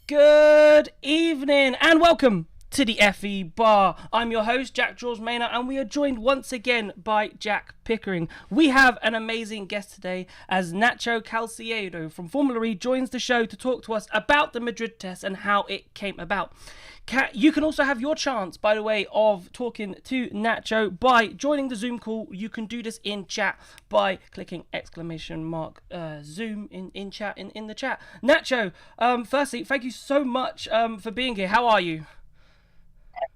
Good evening and welcome to the FE Bar. I'm your host, Giordmaina, and we are joined once again by Jack Pickering. We have an amazing guest today as Nacho Calcedo from Formula E joins the show to talk to us about the Madrid Test and how it came about. You can also have your chance, by the way, of talking to Nacho by joining the Zoom call. You can do this in chat by clicking exclamation mark Zoom in chat in the chat. Nacho, firstly, thank you so much for being here. How are you?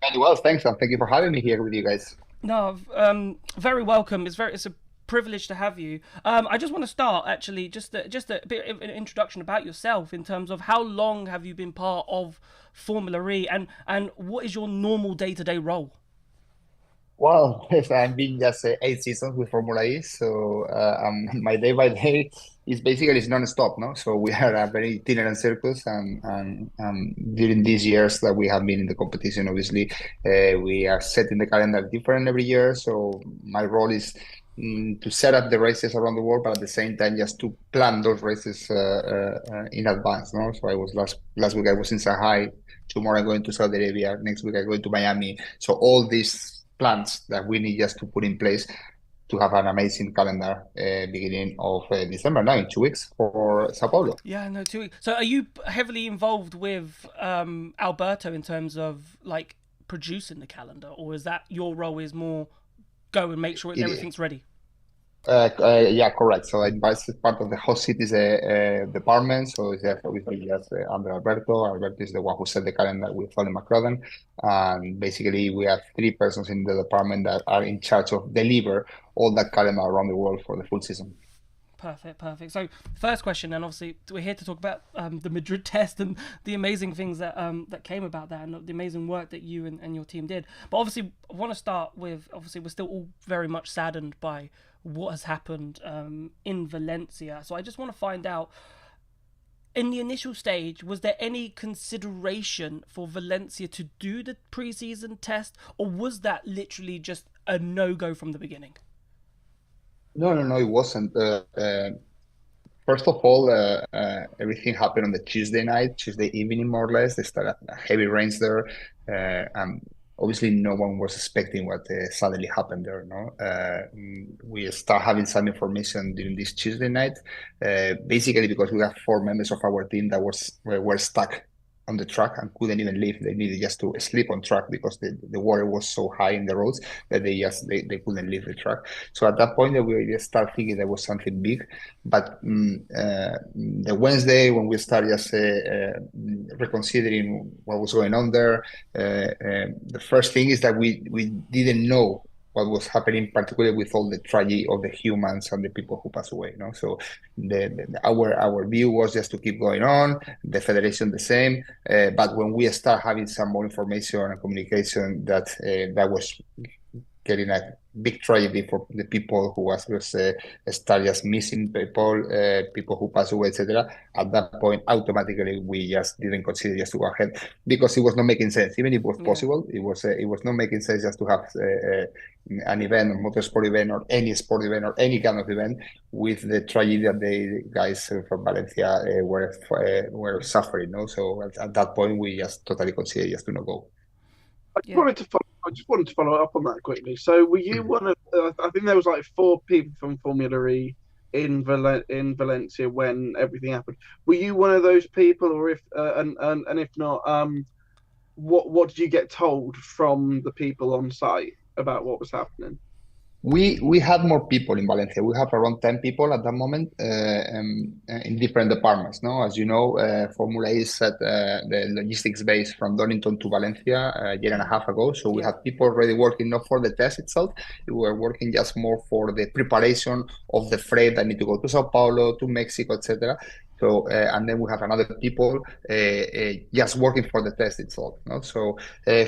Very well, thanks, and thank you for having me here with you guys. No, very welcome. It's a privilege to have you. I just want to start actually just a bit of an introduction about yourself in terms of how long have you been part of Formula E and what is your normal day-to-day role? Well, yes, I've been just 8 seasons with Formula E, so my day by day is basically it's non-stop, no? So we are a very itinerant circus, and during these years that we have been in the competition, obviously, we are setting the calendar different every year. So my role is to set up the races around the world, but at the same time, just to plan those races in advance, no? So I was last week I was in Shanghai. Tomorrow I'm going to Saudi Arabia. Next week I'm going to Miami. So all these plans that we need just to put in place to have an amazing calendar beginning of December now in 2 weeks for Sao Paulo. Yeah, no, 2 weeks. So are you heavily involved with Alberto in terms of like producing the calendar, or is that your role is more go and make sure It, everything's ready? yeah, correct. So advice is part of the host cities department. So it's obviously just under Alberto. Alberto is the one who set the calendar with Colin McCrudden. And basically, we have three persons in the department that are in charge of deliver all that calendar around the world for the full season. Perfect, perfect. So, first question, and obviously we're here to talk about the Madrid test and the amazing things that came about that, and the amazing work that you and your team did. But obviously, I want to start with obviously we're still all very much saddened by what has happened in Valencia. So I just want to find out, in the initial stage, was there any consideration for Valencia to do the preseason test, or was that literally just a no go from the beginning? No, no, no, it wasn't. First of all, everything happened on the Tuesday night, Tuesday evening, more or less. They started heavy rains there. And obviously, no one was expecting what suddenly happened there. No, we start having some information during this Tuesday night, basically because we have four members of our team that were stuck on the track and couldn't even leave. They needed just to sleep on track because the water was so high in the roads that they couldn't leave the track. So at that point, we just start thinking there was something big. But the Wednesday, when we started just reconsidering what was going on there, the first thing is that we didn't know what was happening, particularly with all the tragedy of the humans and the people who passed away. No, so our view was just to keep going on. The federation the same, but when we start having some more information and communication that was getting a big tragedy for the people who was start just missing people, people who pass away, etc. At that point, automatically we just didn't consider just to go ahead because it was not making sense. Even if it was Yeah. possible, it was not making sense just to have an event, a motorsport event, or any sport event, or any kind of event with the tragedy that the guys from Valencia were suffering. No, so at that point we just totally considered just to not go. Yeah. I just wanted to follow up on that quickly. So, were you one of? I think there was like four people from Formula E in Valencia when everything happened. Were you one of those people, or if and if not, what did you get told from the people on site about what was happening? We had more people in Valencia. We have around 10 people at that moment in different departments. No, as you know, Formula E set the logistics base from Donington to Valencia a year and a half ago. So we Yeah. had people already working not for the test itself. We were working just more for the preparation of the freight that need to go to Sao Paulo, to Mexico, etc. So and then we have another people just working for the test itself. No, so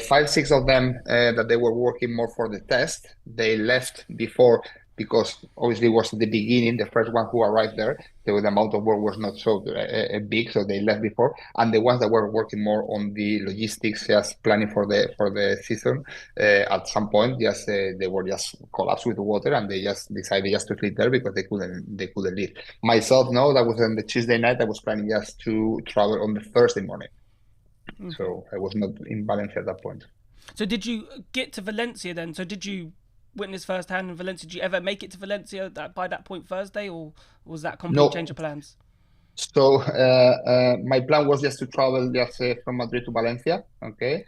five, six of them that they were working more for the test. They left before because obviously it was the beginning, the first one who arrived there. The amount of work was not so big, so they left before. And the ones that were working more on the logistics, just planning for the season, at some point, just they were just collapsed with the water, and they just decided just to sleep there because they couldn't leave. Myself, no, that was on the Tuesday night. I was planning just to travel on the Thursday morning. So I was not in Valencia at that point. So did you get to Valencia then? So did you witness firsthand in Valencia? Did you ever make it to Valencia by that point Thursday, or was that complete change No. of plans? So my plan was just to travel just from Madrid to Valencia. Okay.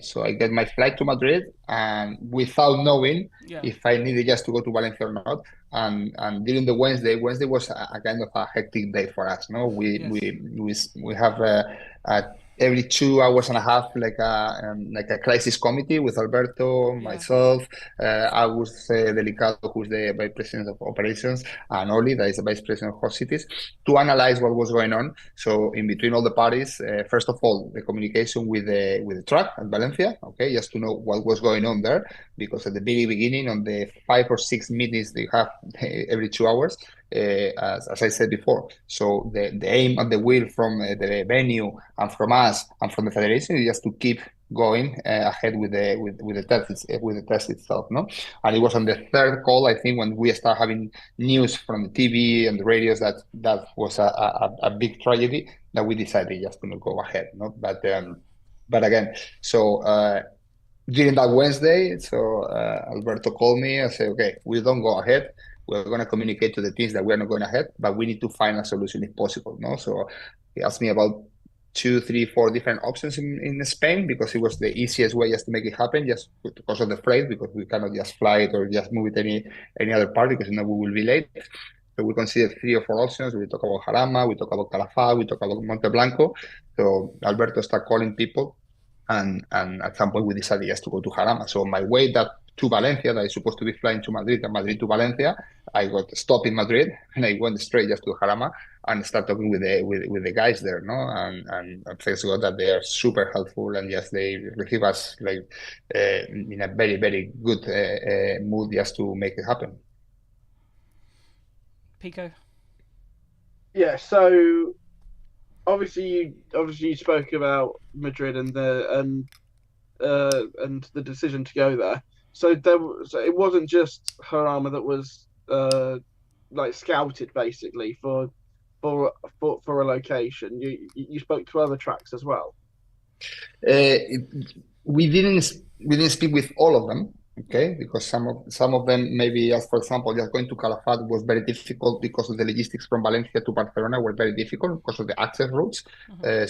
So I get my flight to Madrid and without knowing Yeah. if I needed just to go to Valencia or not. And during the Wednesday was a kind of a hectic day for us. No, Yes. we have a every 2 hours and a half like a crisis committee with Alberto, Yeah. myself, Agus Delicado, who's the vice president of operations, and Oli, that is the vice president of host cities, to analyze what was going on. So in between all the parties, first of all, the communication with the track at Valencia, okay, just to know what was going on there, because at the very beginning, on the 5 or 6 meetings they have every 2 hours, as I said before. So the aim and the will from the venue and from us and from the federation is just to keep going ahead with the test itself, no? And it was on the third call, I think, when we start having news from the TV and the radios that was a big tragedy, that we decided just to not go ahead, no? But again, so during that Wednesday, so Alberto called me and said, okay, we don't go ahead. We're going to communicate to the teams that we're not going ahead, but we need to find a solution if possible, no? So he asked me about 2, 3, 4 different options in Spain, because it was the easiest way just to make it happen, just because of the flight, because we cannot just fly it or just move it any other part, because then we will be late. So we considered 3 or 4 options. We talk about Jarama, we talk about Calafat, we talk about Monte Blanco. So Alberto started calling people, and at some point we decided just to go to Jarama. So my way to Valencia, that is supposed to be flying to Madrid, and Madrid to Valencia, I got stopped in Madrid and I went straight just to Jarama and start talking with the guys there, no? And thanks God that they are super helpful, and yes, they receive us like in a very, very good mood just to make it happen. Pico. Yeah, so obviously you spoke about Madrid and the decision to go there. So it wasn't just Jarama that was like scouted basically for a location. You spoke to other tracks as well. We didn't speak with all of them, okay, because some of them, maybe, as for example, just going to Calafat was very difficult because of the logistics from Valencia to Barcelona were very difficult because of the access routes.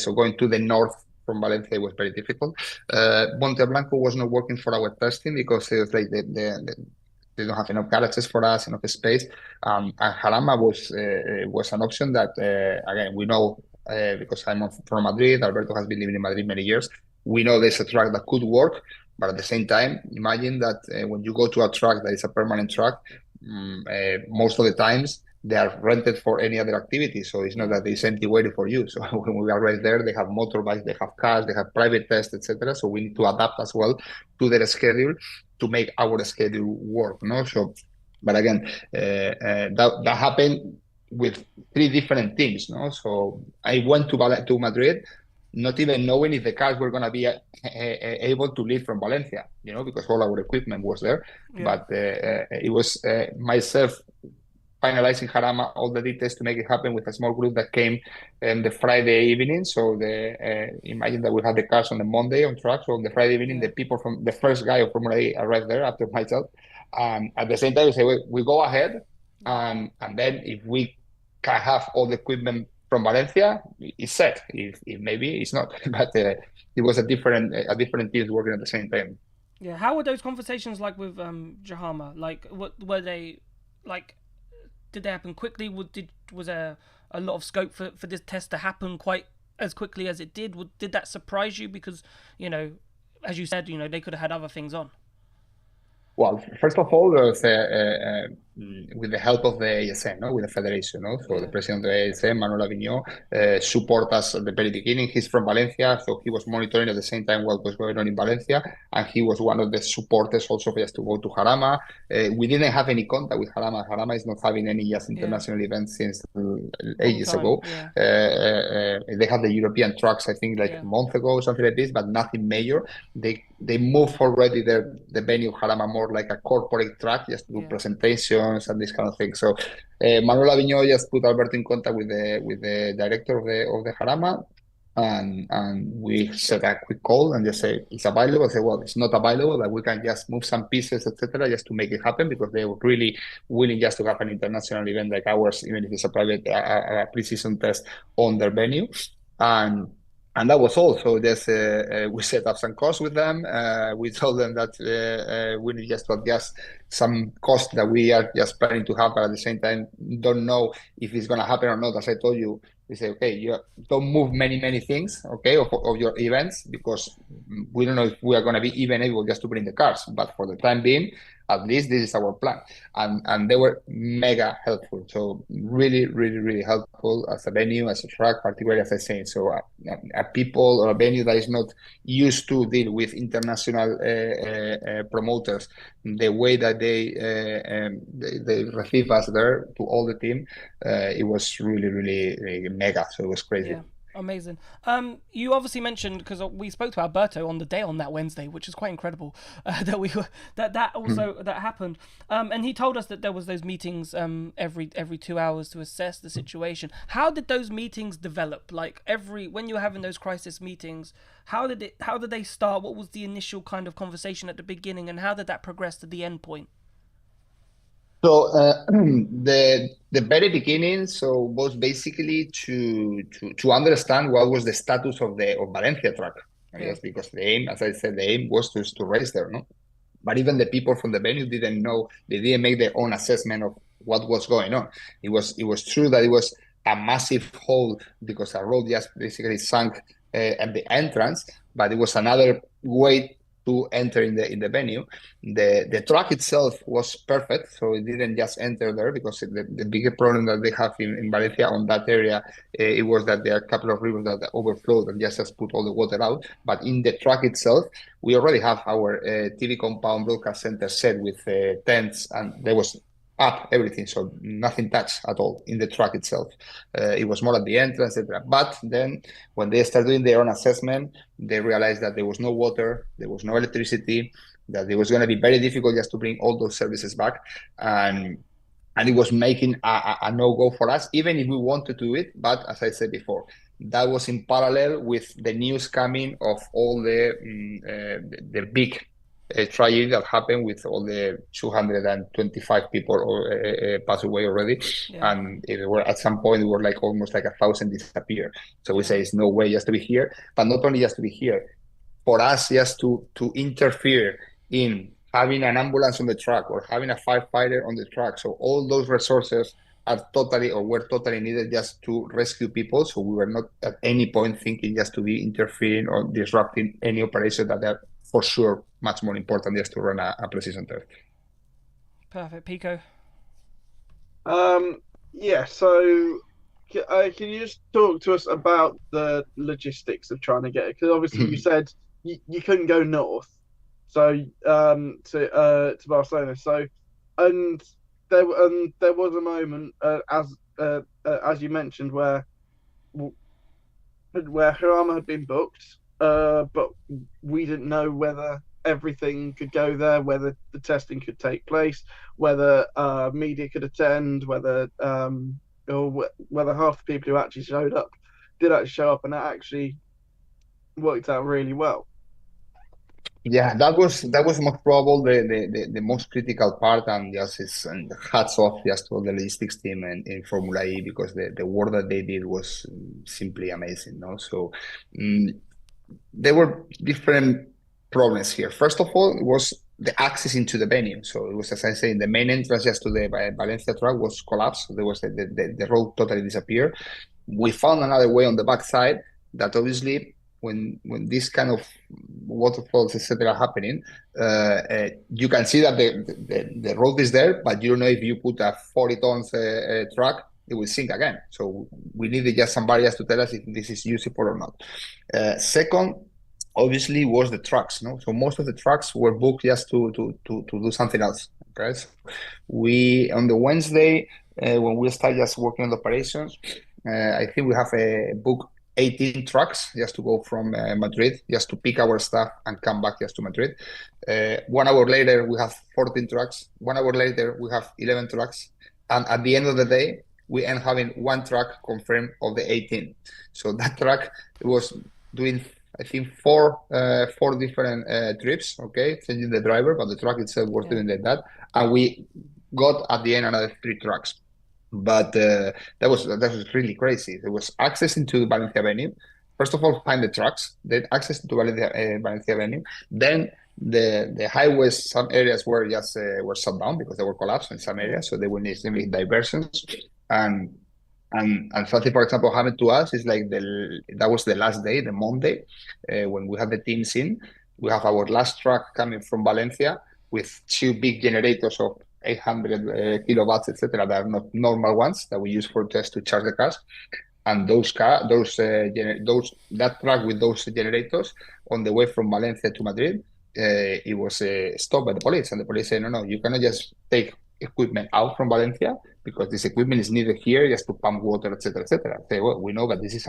So going to the north from Valencia was very difficult. Monte Blanco was not working for our testing because it was like they don't have enough garages for us, enough space. And Jarama was an option that, again, we know because I'm from Madrid, Alberto has been living in Madrid many years. We know there's a track that could work, but at the same time, imagine that when you go to a track that is a permanent track, most of the times they are rented for any other activity. So it's not that it's empty waiting for you. So when we are right there, they have motorbikes, they have cars, they have private tests, etc. So we need to adapt as well to their schedule to make our schedule work. No, so, but again, that happened with 3 different teams. No, so I went to Madrid, not even knowing if the cars were going to be able to leave from Valencia, because all our equipment was there. Yeah. But it was myself finalizing Jarama, all the details to make it happen with a small group that came the Friday evening. So imagine that we had the cars on the Monday on track. So on the Friday evening, the people from the first guy of Formula E arrived there after myself. At the same time, we say, we go ahead. And then if we can have all the equipment from Valencia, it's set. If maybe it's not, but it was a different teams working at the same time. Yeah, how were those conversations like with Jarama? Like, what were they like? Did they happen quickly? Was there a lot of scope for this test to happen quite as quickly as it did? Did that surprise you? Because as you said, they could have had other things on. Well, first of all, with the help of the ASM, with the federation, so the president of the ASM, Manuel Avignon, support us at the very beginning. He's from Valencia, so he was monitoring at the same time what was going on in Valencia, and he was one of the supporters also for us to go to Jarama. We didn't have any contact with Jarama. Jarama is not having any just international events since ages ago. They had the European trucks, I think, like a month ago or something like this, but nothing major. They moved already the venue of Jarama more like a corporate track, just to do presentations and this kind of thing. So Manuel Avignon just put Alberto in contact with the director of the Jarama, and we set a quick call and just say it's available. I say, well, it's not available, but we can just move some pieces, etc., just to make it happen, because they were really willing just to have an international event like ours, even if it's a private pre-season test on their venue. And that was all. So just we set up some costs with them. We told them that we need just to adjust some cost that we are just planning to have, but at the same time don't know if it's going to happen or not. As I told you, we say, okay, you don't move many things, okay, of your events, because we don't know if we are going to be even able just to bring the cars. But for the time being, at least this is our plan. And they were mega helpful. So really helpful as a venue, as a track, particularly as I say. So a people or a venue that is not used to deal with international promoters, the way that they receive us there, to all the team, it was really mega. So it was crazy. Yeah. Amazing. You obviously mentioned, because we spoke to Alberto on the day on that Wednesday, which is quite incredible, that we were that also that happened. And he told us that there was those meetings every 2 hours to assess the situation. How did those meetings develop? Like when you were having those crisis meetings, how did they start? What was the initial kind of conversation at the beginning, and how did that progress to the end point? So the very beginning, so was basically to understand what was the status of Valencia track. I guess, because the aim, as I said, the aim was to race there, no? But even the people from the venue didn't know; they didn't make their own assessment of what was going on. It was true that it was a massive hole because a road just basically sunk at the entrance, but it was another way to enter in the venue. The track itself was perfect, so it didn't just enter there, because the bigger problem that they have in Valencia on that area, it was that there are a couple of rivers that overflowed and just put all the water out. But in the track itself, we already have our TV compound broadcast center set with tents, and there was up everything, so nothing touched at all in the track itself. It was more at the entrance, etc. But then when they started doing their own assessment, they realized that there was no water, there was no electricity, that it was going to be very difficult just to bring all those services back, and it was making a no-go for us, even if we wanted to do it. But as I said before, that was in parallel with the news coming of all the big tragedy that happened with all the 225 people passed away already. Yeah. And at some point, it were like almost like 1,000 disappear. So we say it's no way just to be here, but not only just to be here, for us just to interfere in having an ambulance on the track or having a firefighter on the track. So all those resources were totally needed just to rescue people. So we were not at any point thinking just to be interfering or disrupting any operation that are for sure much more important just to run a precision test. Perfect. Pico? Yeah, so can you just talk to us about the logistics of trying to get it? Because obviously you said you couldn't go north, so to Barcelona. So and there was a moment as you mentioned where Jarama had been booked, but we didn't know whether everything could go there, whether the testing could take place, whether media could attend, whether half the people who actually showed up did actually show up, and that actually worked out really well. Yeah, that was most probably the most critical part, and hats off just to all the logistics team in Formula E, because the work that they did was simply amazing. No, so there were different problems here. First of all, it was the access into the venue. So it was, as I say, the main entrance just to the Valencia track was collapsed. So there was the road totally disappeared. We found another way on the backside that obviously when this kind of waterfalls, etc., are happening, you can see that the road is there, but you don't know if you put a 40 tons truck, it will sink again. So we needed just some barriers to tell us if this is usable or not. Second, obviously, was the trucks. No, so most of the trucks were booked just to do something else. Okay, so we on the Wednesday when we start just working on the operations, I think we have a book 18 trucks just to go from Madrid, just to pick our stuff and come back just to Madrid. 1 hour later, we have 14 trucks. 1 hour later, we have 11 trucks. And at the end of the day, we end having one track confirmed of the 18. So that track was doing, I think, four different trips, okay, changing the driver, but the track itself was doing like that. And we got at the end another 3 tracks. But that was really crazy. There was access into Valencia venue. First of all, find the tracks, then access to Valencia venue. Then the highways, some areas were just were shut down because they were collapsed in some areas, so they will need simply diversions. And something, for example, happened to us is like that was the last day, the Monday, when we had the teams in. We have our last truck coming from Valencia with 2 big generators of 800 kilowatts, etc. That are not normal ones that we use for just to charge the cars. And that truck with those generators on the way from Valencia to Madrid, it was stopped by the police, and the police said, no, you cannot just take equipment out from Valencia because this equipment is needed here just to pump water, etc., etc. Say, well, we know, but this is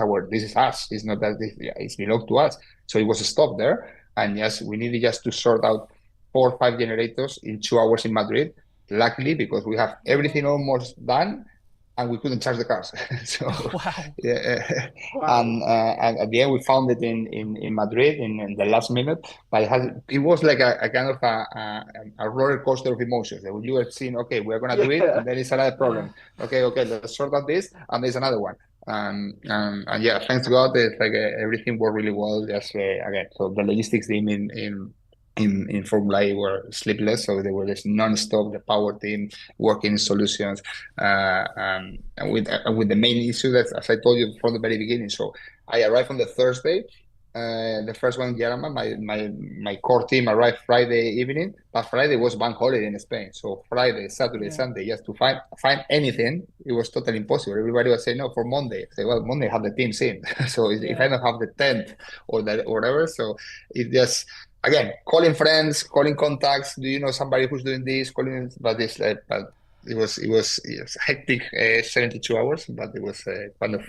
us. It's not that it's belongs to us. So it was stopped there, and yes, we needed just to sort out 4 or 5 generators in 2 hours in Madrid. Luckily, because we have everything almost done, and we couldn't charge the cars. So Wow. yeah, Wow. and at the end we found it in Madrid in the last minute. But it was like a kind of a roller coaster of emotions. That you were seeing, okay, we're gonna do it, and then it's another problem. Okay, let's sort out this, and there's another one. And yeah, thanks God, it's like everything worked really well. Just again, so the logistics team in Formula E were sleepless, so they were just non-stop. The power team working in solutions, and with the main issue that, as I told you from the very beginning. So I arrived on the Thursday. The first one, German, my core team arrived Friday evening, but Friday was bank holiday in Spain. So Friday, Saturday, Sunday, just to find anything, it was totally impossible. Everybody was saying no for Monday. I say, well, Monday have the teams in. So if I don't have the 10th or whatever, so it just again calling friends, calling contacts. Do you know somebody who's doing this? Calling, but it's like, but it was hectic 72 hours, but it was kind of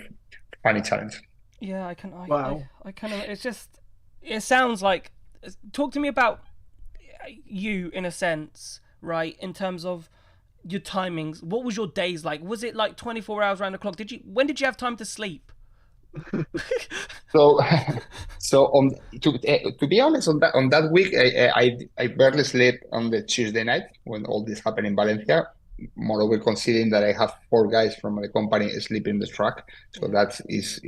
funny challenge. Yeah, I can. Wow. I kind of. It's just. It sounds like. Talk to me about you in a sense, right? In terms of your timings. What was your days like? Was it like 24 hours around the clock? When did you have time to sleep? So, to be honest, on that week, I barely slept on the Tuesday night when all this happened in Valencia. Moreover, considering that I have 4 guys from my company sleeping in the truck, so that is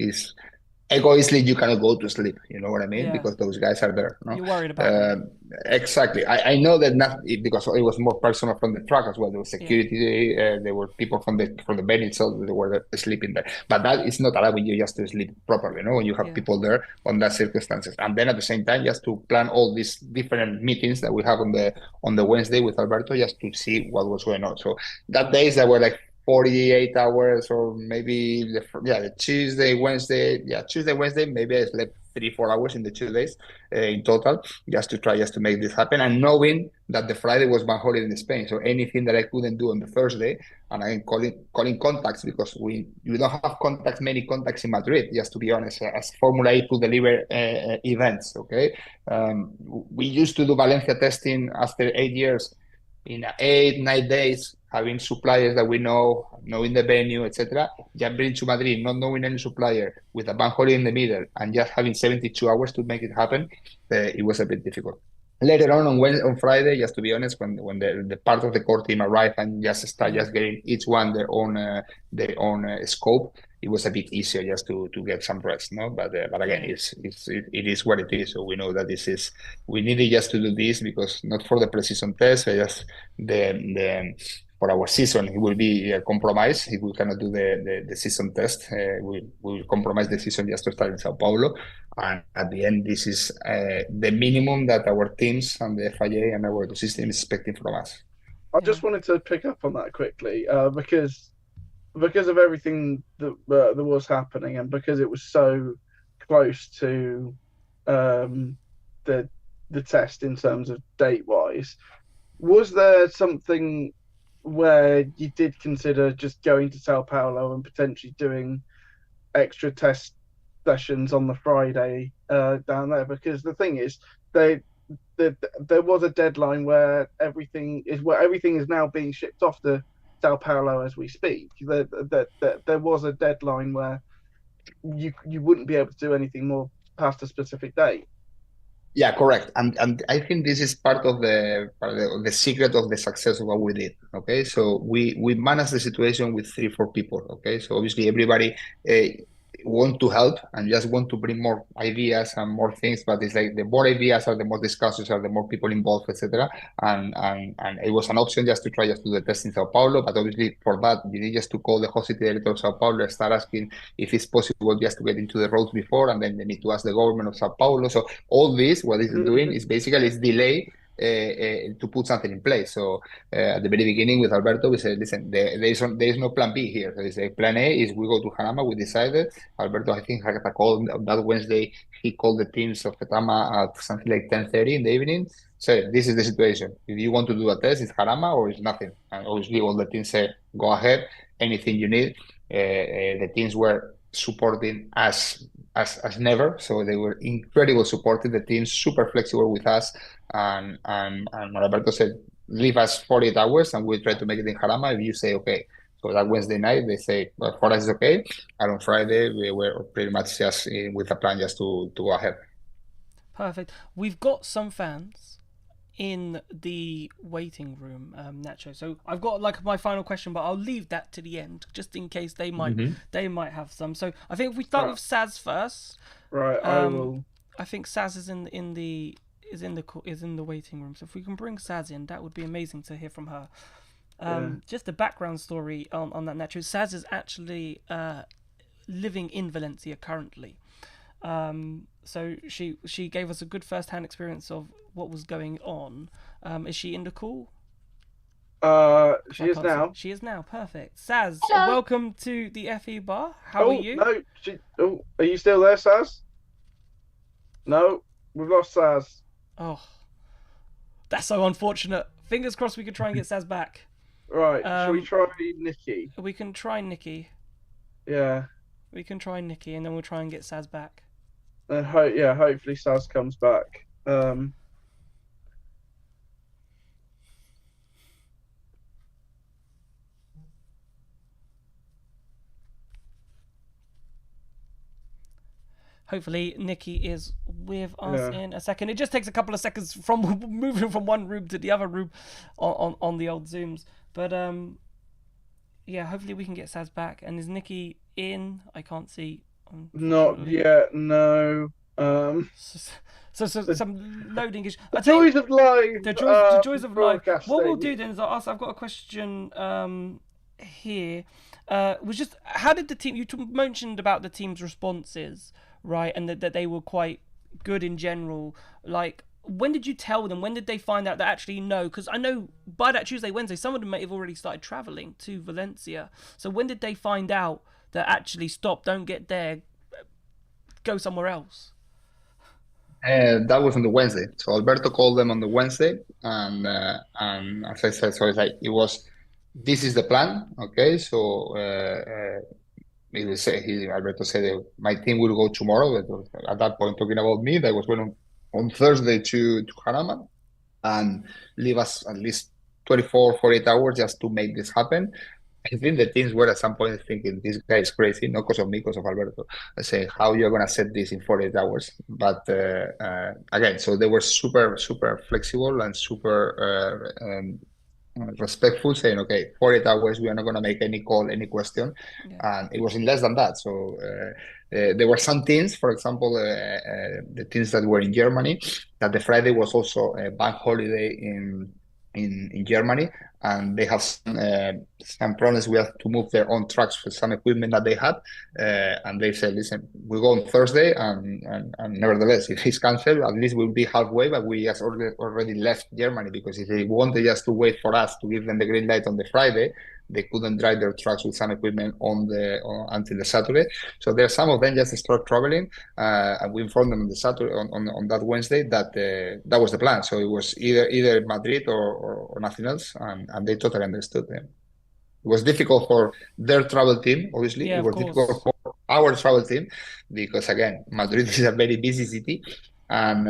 egoistly you cannot go to sleep. You know what I mean? Yeah. Because those guys are there. No? You're worried about them. Exactly. I know that not because it was more personal from the truck as well. There was security. There were people from the venue itself that were sleeping there. But that is not allowing you just to sleep properly. You know, when you have people there on that circumstances, and then at the same time, just to plan all these different meetings that we have on the Wednesday with Alberto, just to see what was going on. So that days that were like 48 hours, or maybe the Tuesday, Wednesday, maybe I slept 3-4 hours in the 2 days in total, just to make this happen, and knowing that the Friday was bank holiday in Spain, so anything that I couldn't do on the Thursday, and I'm calling contacts, because you don't have many contacts in Madrid, just to be honest, as Formula E to deliver events. Okay, we used to do Valencia testing after 8 years in 8-9 days, having suppliers that we know, knowing the venue, etc. Jumping to Madrid, not knowing any supplier, with a bank holiday in the middle, and just having 72 hours to make it happen, it was a bit difficult. Later on Friday, just to be honest, when the part of the core team arrived and just getting each one their own scope, it was a bit easier just to get some rest, no? But again, it is what it is. So we know that we needed just to do this, because not for the pre-season test, just for our season, it will be a compromise if we cannot do the season test. We will compromise the season just to start in Sao Paulo. And at the end, this is the minimum that our teams and the FIA and our system is expecting from us. I just wanted to pick up on that quickly, because of everything that was happening, and because it was so close to the test in terms of date wise. Was there something where you did consider just going to Sao Paulo and potentially doing extra test sessions on the Friday down there? Because the thing is, there was a deadline where everything is now being shipped off to Sao Paulo as we speak. There was a deadline where you wouldn't be able to do anything more past a specific date. Yeah, correct. And I think this is part of the secret of the success of what we did. Okay, so we managed the situation with 3, 4 people. Okay, so obviously everybody want to help and just want to bring more ideas and more things, but it's like the more ideas are, the more discussions are, the more people involved, etc. And it was an option just to try just to do the test in Sao Paulo, but obviously for that you need just to call the hospital director of Sao Paulo and start asking if it's possible just to get into the roads before, and then they need to ask the government of Sao Paulo. So all this, what it's doing is basically it's delay to put something in place. So at the very beginning with Alberto, we said, listen, there is no plan B here. There is a plan A is we go to Jarama. We decided. Alberto, I think, had a call that Wednesday. He called the teams of Jarama at something like 10:30 in the evening. So this is the situation. If you want to do a test, it's Jarama or it's nothing. And obviously all the teams said, go ahead, anything you need. The teams were supporting us as never. So they were incredible supporting the team, super flexible with us. And Alberto said, leave us 48 hours and we'll try to make it in Jarama if you say okay. So that Wednesday night, they say, well, for us it's okay. And on Friday, we were pretty much just with a plan just to go ahead. Perfect. We've got some fans in the waiting room, Nacho. So I've got like my final question, but I'll leave that to the end just in case they might have some. So I think if we start with Saz first. Right, I will. I think Saz is in the waiting room. So if we can bring Saz in, that would be amazing to hear from her. Just a background story on that, Nacho. Saz is actually living in Valencia currently. So she gave us a good first-hand experience of what was going on. Is she in the call? She is now. She is now. Perfect. Saz, welcome to the FE bar. How are you? No, are you still there, Saz? No, we've lost Saz. Oh, that's so unfortunate. Fingers crossed we could try and get Saz back. Right, shall we try Nikki? We can try Nikki. Yeah. We can try Nikki, and then we'll try and get Saz back. And hopefully Saz comes back. Hopefully Nikki is with us in a second. It just takes a couple of seconds from moving from one room to the other room on the old Zooms. But hopefully we can get Saz back. And is Nikki in? I can't see. Not yet, no. So some loading issues. The joys of live. The joys of live. What we'll do then is I've got a question here. Was just how did the team? You mentioned about the team's responses, right, and that they were quite good in general. Like, when did you tell them? When did they find out that actually no? Because I know by that Tuesday, Wednesday, some of them may have already started traveling to Valencia. So when did they find out that actually stop? Don't get there. Go somewhere else. That was on the Wednesday. So Alberto called them on the Wednesday, and as I said, so it's like this is the plan. Okay, so Alberto said my team will go tomorrow. At that point, talking about me, that was going on Thursday to Jarama, and leave us at least 24, 48 hours just to make this happen. I think the teams were at some point thinking, this guy is crazy, not because of me, because of Alberto. I say, how you're going to set this in 48 hours? But again, so they were super, super flexible and super respectful, saying, okay, 48 hours, we are not going to make any call, any question. Yeah. And it was in less than that. So there were some teams, for example, the teams that were in Germany, that the Friday was also a bank holiday in Germany, and they have some problems. We have to move their own trucks for some equipment that they had, and they said, listen, we go on Thursday, and nevertheless, if it's cancelled, at least we'll be halfway, but we just already left Germany, because if they wanted just to wait for us to give them the green light on the Friday, they couldn't drive their trucks with some equipment until the Saturday. So there are some of them just start traveling, and we informed them on the Saturday on that Wednesday that that was the plan. So it was either Madrid or nothing else, and they totally understood them. It was difficult for their travel team, obviously. Yeah, it was difficult for our travel team, because again, Madrid is a very busy city, and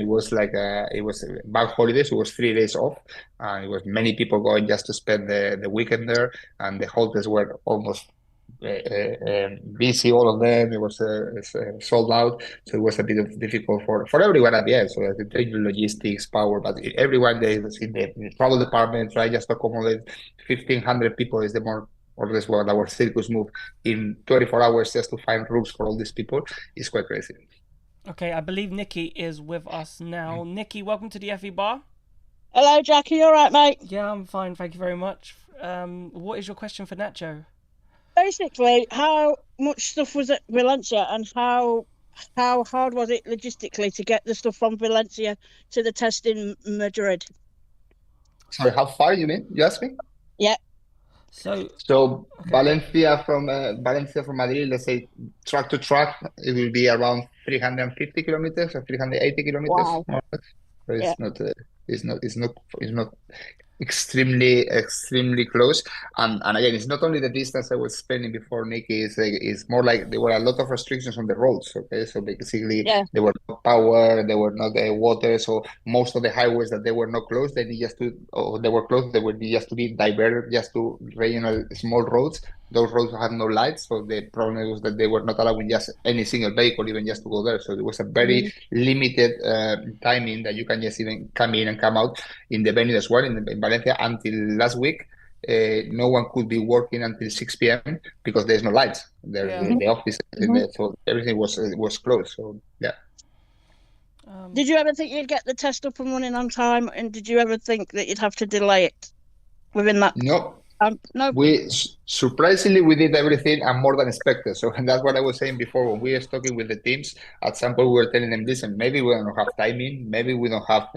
it was like it was bank holidays. It was 3 days off, and it was many people going just to spend the weekend there, and the hotels were almost busy, all of them. It was sold out, so it was a bit of difficult for everyone at the end. So the trade logistics, power, but everyone there is in the travel department try just to accommodate 1,500 people is the more or less what our circus move in 24 hours just to find rooms for all these people is quite crazy. Okay, I believe Nikki is with us now. Nikki, welcome to the FE Bar. Hello, Jackie. You all right, mate? Yeah, I'm fine. Thank you very much. What is your question for Nacho? Basically, how much stuff was at Valencia, and how hard was it logistically to get the stuff from Valencia to the test in Madrid? Sorry, how far you mean? You asked me? Yeah. So okay. Valencia from Madrid, let's say track to track, it will be around 350 kilometers or 380 kilometers. Wow. More or less. So it's not extremely close, and again, it's not only the distance I was spending before, Nikki. It's more like there were a lot of restrictions on the roads. Okay, so basically there were no power, there were not water, so most of the highways that they were not closed, they need just to, or they were closed, they would need just to be diverted just to regional small roads. Those roads had no lights, so the problem was that they were not allowing just any single vehicle even just to go there. So it was a very limited timing that you can just even come in and come out in the venue as well in Valencia. Until last week, no one could be working until 6 p.m. because there's no lights. There's the office, so everything was closed. So yeah. Did you ever think you'd get the test up and running on time? And did you ever think that you'd have to delay it within that? No. No. We surprisingly we did everything and more than expected. So that's what I was saying before when we were talking with the teams. At some point we were telling them, listen, maybe we don't have timing, maybe we don't have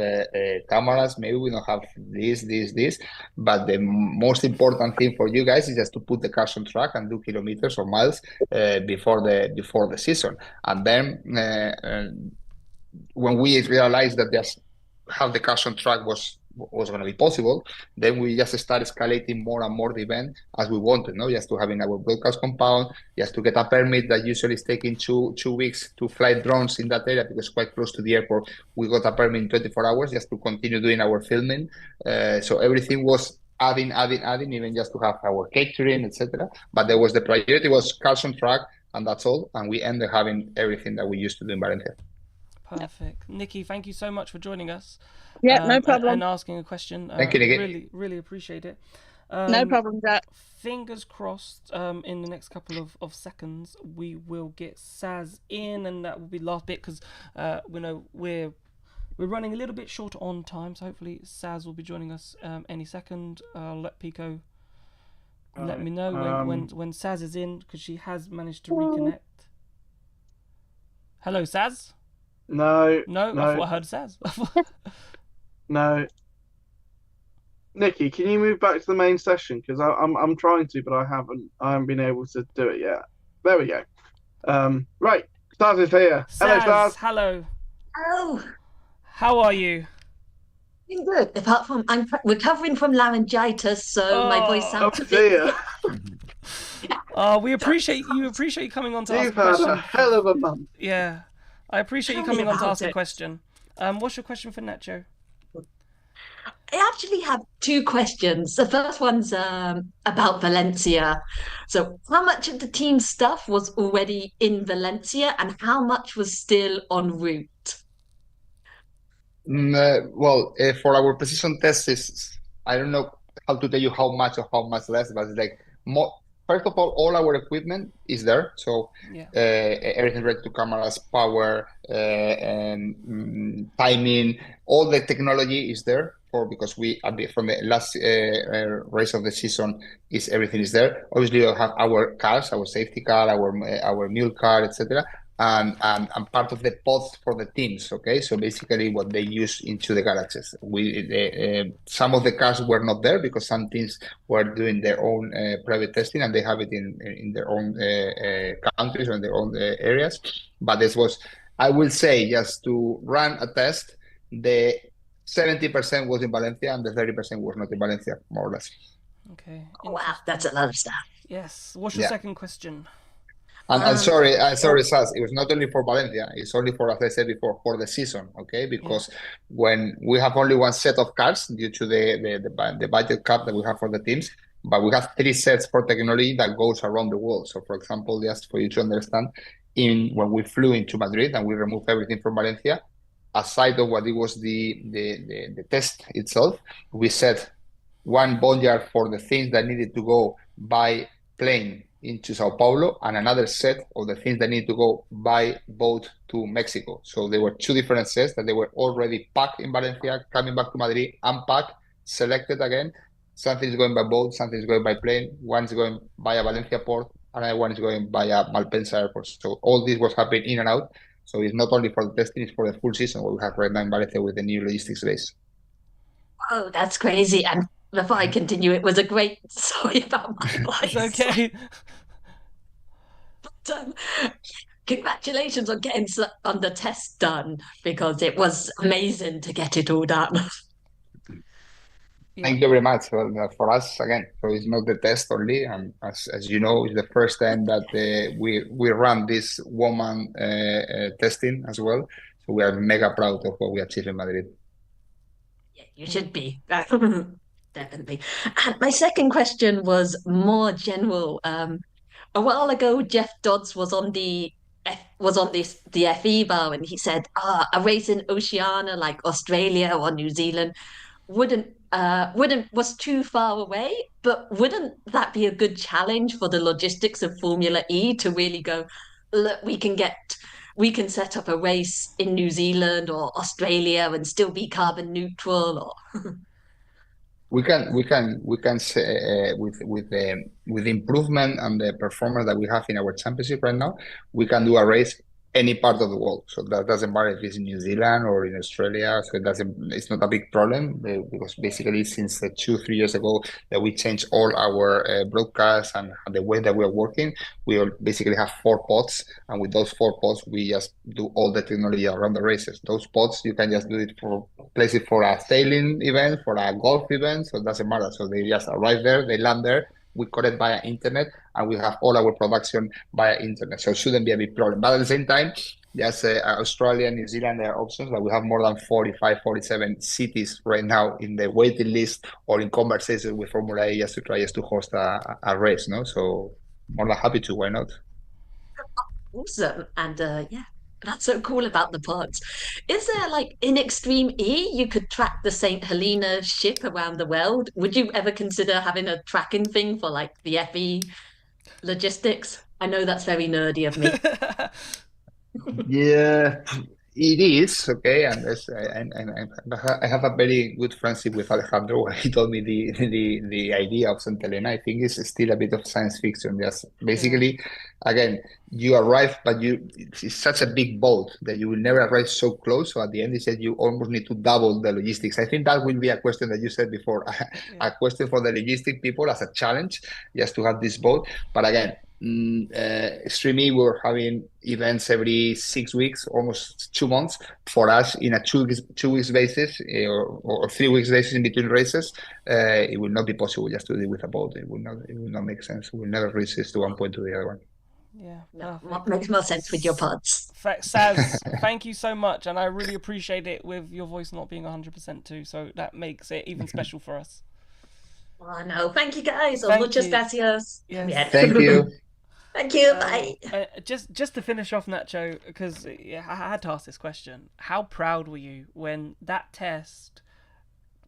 cameras, maybe we don't have this. But the most important thing for you guys is just to put the cars on track and do kilometers or miles before the season. And then when we realized that just have the cars on track was going to be possible, then we just start escalating more and more the event as we wanted, just to have in our broadcast compound, just to get a permit that usually is taking two weeks to fly drones in that area because quite close to the airport. We got a permit in 24 hours just to continue doing our filming. So everything was adding, even just to have our catering, etc. But there was the priority was cars on track, and that's all. And we ended having everything that we used to do in Valencia. Perfect. Nikki, thank you so much for joining us. Yeah, no problem. And asking a question. Thank you, Nikki. Really appreciate it. No problem, Jack. Fingers crossed, in the next couple of seconds, we will get Saz in, and that will be the last bit because we're running a little bit short on time, so hopefully Saz will be joining us any second. I'll let Pico let me know when Saz is in because she has managed to reconnect. Hello, Saz? No. I thought I heard Saz. No. Nikki, can you move back to the main session? Because I'm trying to, but I haven't been able to do it yet. There we go. Right, Saz is here. Saz, hello, Saz. Hello. Oh. How are you? I'm good. Apart from I'm recovering from laryngitis, so my voice sounds a bit. We appreciate you coming on to ask a question. You've had a hell of a month. Yeah. I appreciate you coming on to ask a question. What's your question for Nacho? I actually have two questions. The first one's about Valencia. So how much of the team stuff was already in Valencia and how much was still en route? For our precision tests, I don't know how to tell you how much or how much less, but it's like more. First of all our equipment is there. So everything related to cameras, power, and timing, all the technology is there because we from the last race of the season everything is there. Obviously, we have our cars, our safety car, our mule car, etc. And part of the pods for the teams. Okay, so basically what they use into the garages. Some of the cars were not there because some teams were doing their own private testing and they have it in their own countries or in their own areas. But this was, I will say, just to run a test, the 70% was in Valencia and the 30% was not in Valencia, more or less. Okay. Oh, wow, that's a lot of stuff. Yes. What's your second question? And sorry, Oh, Sas, it was not only for Valencia, it's only for, as I said before, for the season, okay? Yeah. Because when we have only one set of cards due to the budget cap that we have for the teams, but we have three sets for technology that goes around the world. So, for example, just for you to understand, in when we flew into Madrid and we removed everything from Valencia, aside of what it was the test itself, we set one boneyard for the things that needed to go by plane into Sao Paulo, and another set of the things that need to go by boat to Mexico. So there were two different sets that they were already packed in Valencia, coming back to Madrid, unpacked, selected again. Something is going by boat, something is going by plane, one is going via Valencia port, another one is going via Malpensa airport. So all this was happening in and out. So it's not only for the testing, it's for the full season what we have right now in Valencia with the new logistics base. oh, that's crazy. And before I continue, it was a great story about my It's voice. okay. But, congratulations on getting on the test done because it was amazing to get it all done. Yeah. Thank you very much for us again. So it's not the test only, and as you know, it's the first time that we run this woman testing as well. So we are mega proud of what we achieved in Madrid. Yeah, you should be. Definitely. And my second question was more general. A while ago, Jeff Dodds was on the FE bar and he said, a race in Oceania like Australia or New Zealand wouldn't was too far away, but wouldn't that be a good challenge for the logistics of Formula E to really go, look, we can set up a race in New Zealand or Australia and still be carbon neutral or We can say with the improvement and the performance that we have in our championship right now, we can do a race any part of the world. So that doesn't matter if it's in New Zealand or in Australia. So it's not a big problem because basically since 2-3 years ago that we changed all our broadcasts and the way that we are working, we basically have 4 pods, and with those 4 pods, we just do all the technology around the races. Those pods you can just do it for place it for a sailing event, for a golf event, so it doesn't matter. So they just arrive there, they land there, we connect via internet, and we have all our production via internet. So it shouldn't be a big problem. But at the same time, yes, Australia, New Zealand, there are options, but we have more than 45, 47 cities right now in the waiting list or in conversations with Formula E just to try to host a race, no? So more than happy to, why not? awesome. And yeah, that's so cool about the pods. Is there like in Extreme E, you could track the St. Helena ship around the world? Would you ever consider having a tracking thing for like the FE logistics? I know that's very nerdy of me. Yeah, it is okay, and I have a very good friendship with Alejandro. When he told me the idea of Santa Elena, I think it's still a bit of science fiction. Just basically, again, you arrive, but it's such a big boat that you will never arrive so close. So at the end, he said you almost need to double the logistics. I think that will be a question that you said before, a question for the logistic people as a challenge, just to have this boat. But again. Extremely, we're having events every 6 weeks, almost 2 months. For us, in a 2 weeks basis or 3 weeks basis in between races, it will not be possible just to do it with a boat. It will not make sense. We will never reach this to one point to the other one. Yeah, No, perfect. makes more sense with your pods. Saz, thank you so much, and I really appreciate it with your voice not being 100% too, so that makes it even special for us. Oh no, thank you guys. Thank Muchas you. gracias. Yes. Yeah. Thank you. Thank you. Bye. Just to finish off, Nacho, because I had to ask this question: how proud were you when that test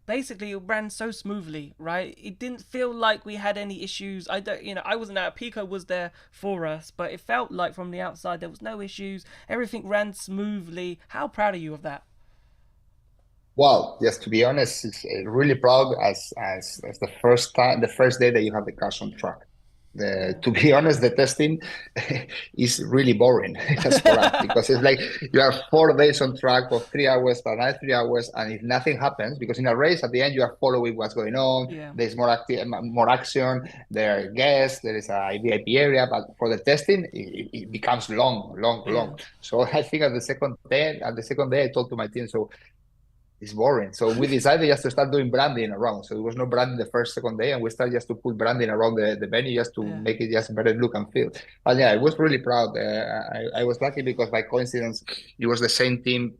basically ran so smoothly? Right, it didn't feel like we had any issues. I wasn't out. Pico was there for us, but it felt like from the outside there was no issues. Everything ran smoothly. How proud are you of that? Well, just to be honest, it's really proud as the first day that you have the cars on track. To be honest, the testing is really boring just for us because it's like you are 4 days on track for 3 hours, for another 3 hours, and if nothing happens, because in a race at the end you are following what's going on. Yeah. There's more action. There are guests. There is a VIP area, but for the testing, it becomes long. Yeah. So I think at the second day, I told to my team, so it's boring. So we decided just to start doing branding around. So it was no branding the first, second day, and we started just to put branding around the venue just to make it just better look and feel. But yeah, I was really proud. I was lucky because by coincidence, it was the same team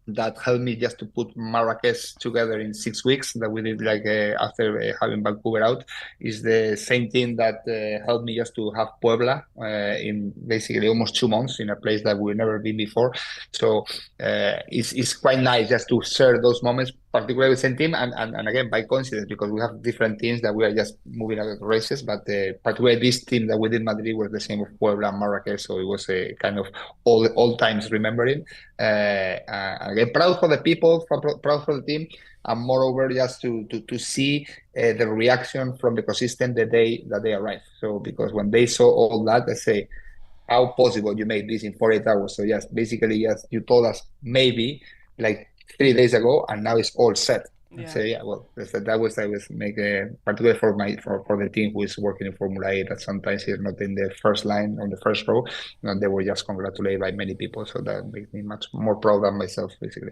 that helped me just to put Marrakesh together in 6 weeks that we did like after having Vancouver out. Is the same team that helped me just to have Puebla in basically almost 2 months in a place that we've never been before. So it's quite nice just to share those moments, particularly with the same team, and again by coincidence because we have different teams that we are just moving out of the races, but particularly this team that we did Madrid was the same with Puebla and Marrakesh, so it was a kind of all times remembering. Again, proud for the people, proud for the team, and moreover just to see the reaction from the ecosystem the day that they arrived. So because when they saw all that, they say, how possible you made this in 48 hours? So yes, basically, yes, you told us maybe like 3 days ago, and now it's all set. And so yeah, well, that was I was make particularly for the team who is working in Formula E that sometimes is not in the first line on the first row, and they were just congratulated by many people. So that makes me much more proud than myself, basically.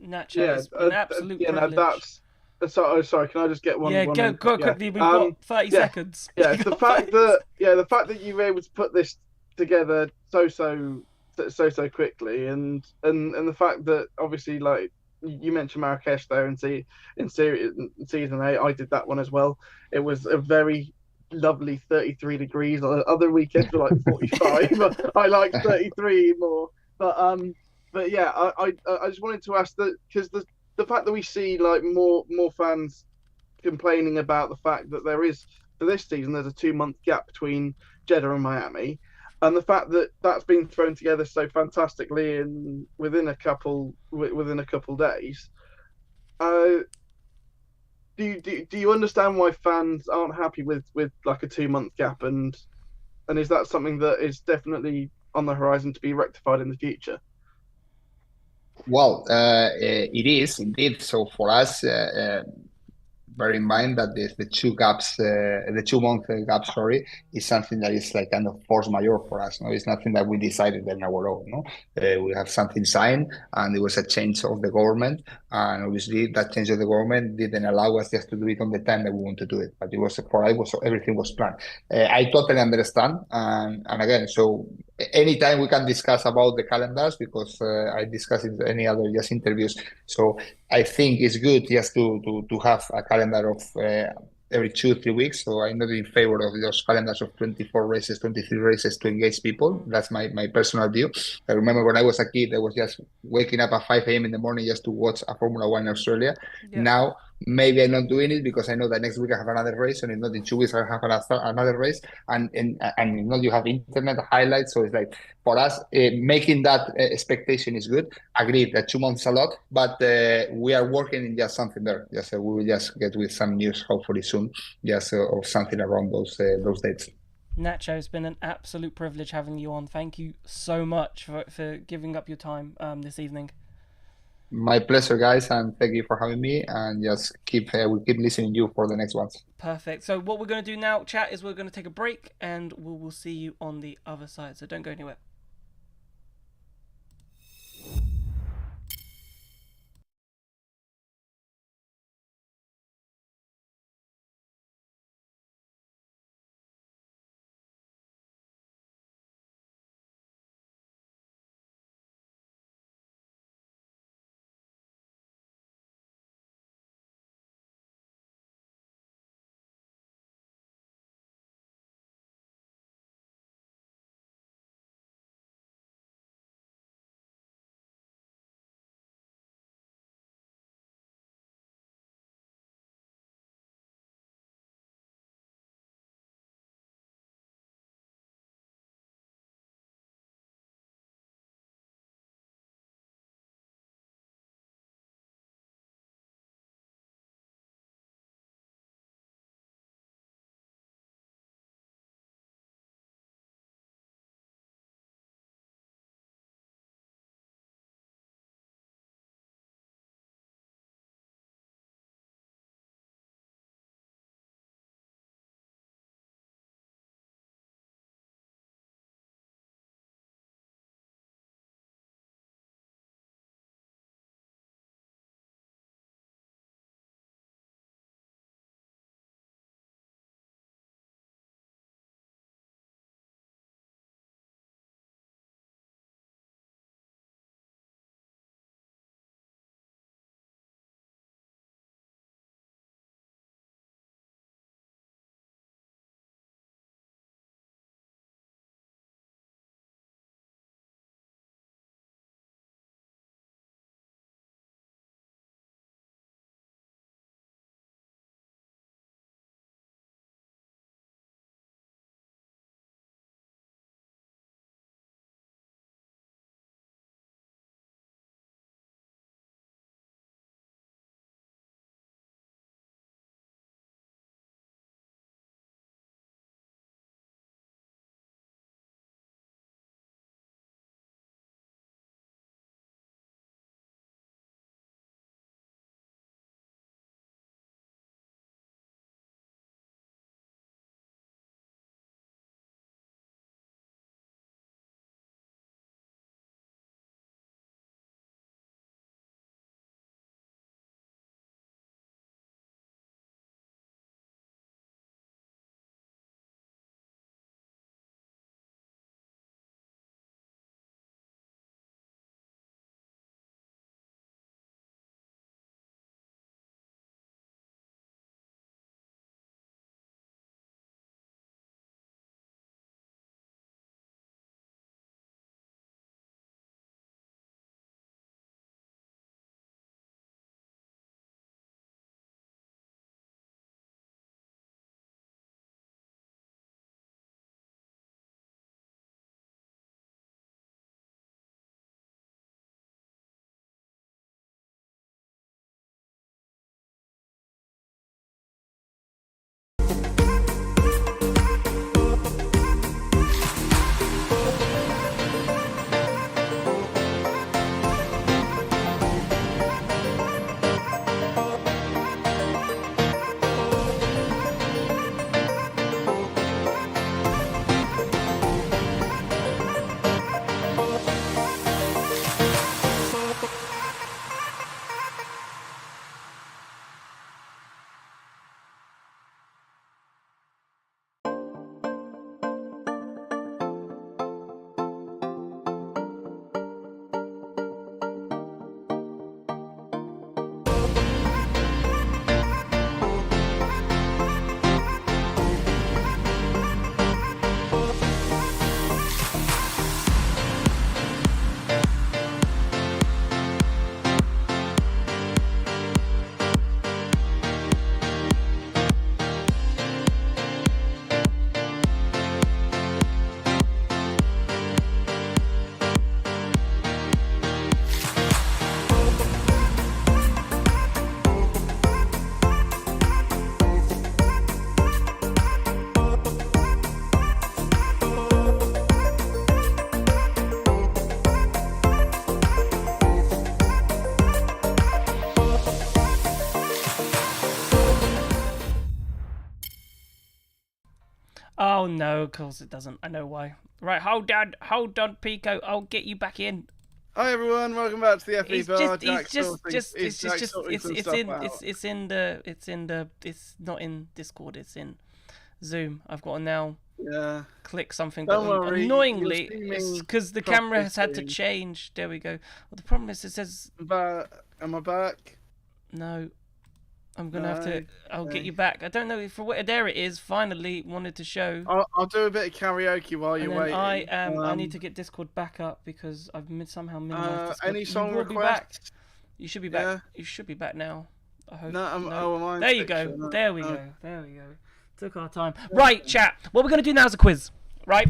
Nacho, it's been an absolute privilege. No, sorry. Can I just get one? Yeah, one go quickly. We've got 30 seconds. Yeah, the fact that you were able to put this together so quickly, and the fact that obviously like you mentioned Marrakesh there in season 8, I did that one as well. It was a very lovely 33 degrees. Other weekends were like 45, but I like 33 more. But yeah, I just wanted to ask that because the fact that we see like more fans complaining about the fact that there is for this season there's a 2 month gap between Jeddah and Miami, and the fact that that's been thrown together so fantastically within a couple days. Do you understand why fans aren't happy with like a 2 month gap, and is that something that is definitely on the horizon to be rectified in the future? Well, it is indeed. So for us, bear in mind that the 2 month gap, sorry, is something that is like kind of force majeure for us. No, it's nothing that we decided on our own. No, we have something signed, and it was a change of the government, and obviously that change of the government didn't allow us just to do it on the time that we want to do it. But it was for us, everything was planned. I totally understand, and again, so anytime we can discuss about the calendars because I discuss in any other just interviews. So I think it's good just to have a calendar of every 2-3 weeks. So I'm not in favor of those calendars of 24 races, 23 races to engage people. That's my personal view. I remember when I was a kid, I was just waking up at 5 a.m. in the morning just to watch a Formula One in Australia. Yeah. Now, maybe I'm not doing it because I know that next week I have another race, and if not in 2 weeks I have another race, and you know you have internet highlights. So it's like for us making that expectation is good. Agreed that 2 months a lot, but we are working in just something there. Just we will just get with some news hopefully soon, just of something around those dates. Nacho, it's been an absolute privilege having you on. Thank you so much for giving up your time this evening. My pleasure, guys, and thank you for having me. And just we'll keep listening to you for the next ones. Perfect. So what we're going to do now, chat, is we're going to take a break, and we will see you on the other side. So don't go anywhere. No, of course it doesn't. I know why. Right, hold on, Pico. I'll get you back in. Hi everyone, welcome back to the FE It's Bar. It's not in Discord. It's in Zoom. I've got to now click something. Don't But worry, annoyingly, you're it's streaming because the camera has had to properly. change. There we go. Well, the problem is it says But am I back? no. I'm gonna have to. No, I'll get okay. you back. I don't know if there it is. Finally, wanted to show. I'll do a bit of karaoke while And you're then waiting. I need to get Discord back up because I've somehow minimized Discord. Any song You will be back. requests? You should be back. Yeah. You should be back now. I hope. No, mine's There you fixed, go. so no. There we go. There we go. Took our time. Right, chat. What we're gonna do now is a quiz. Right.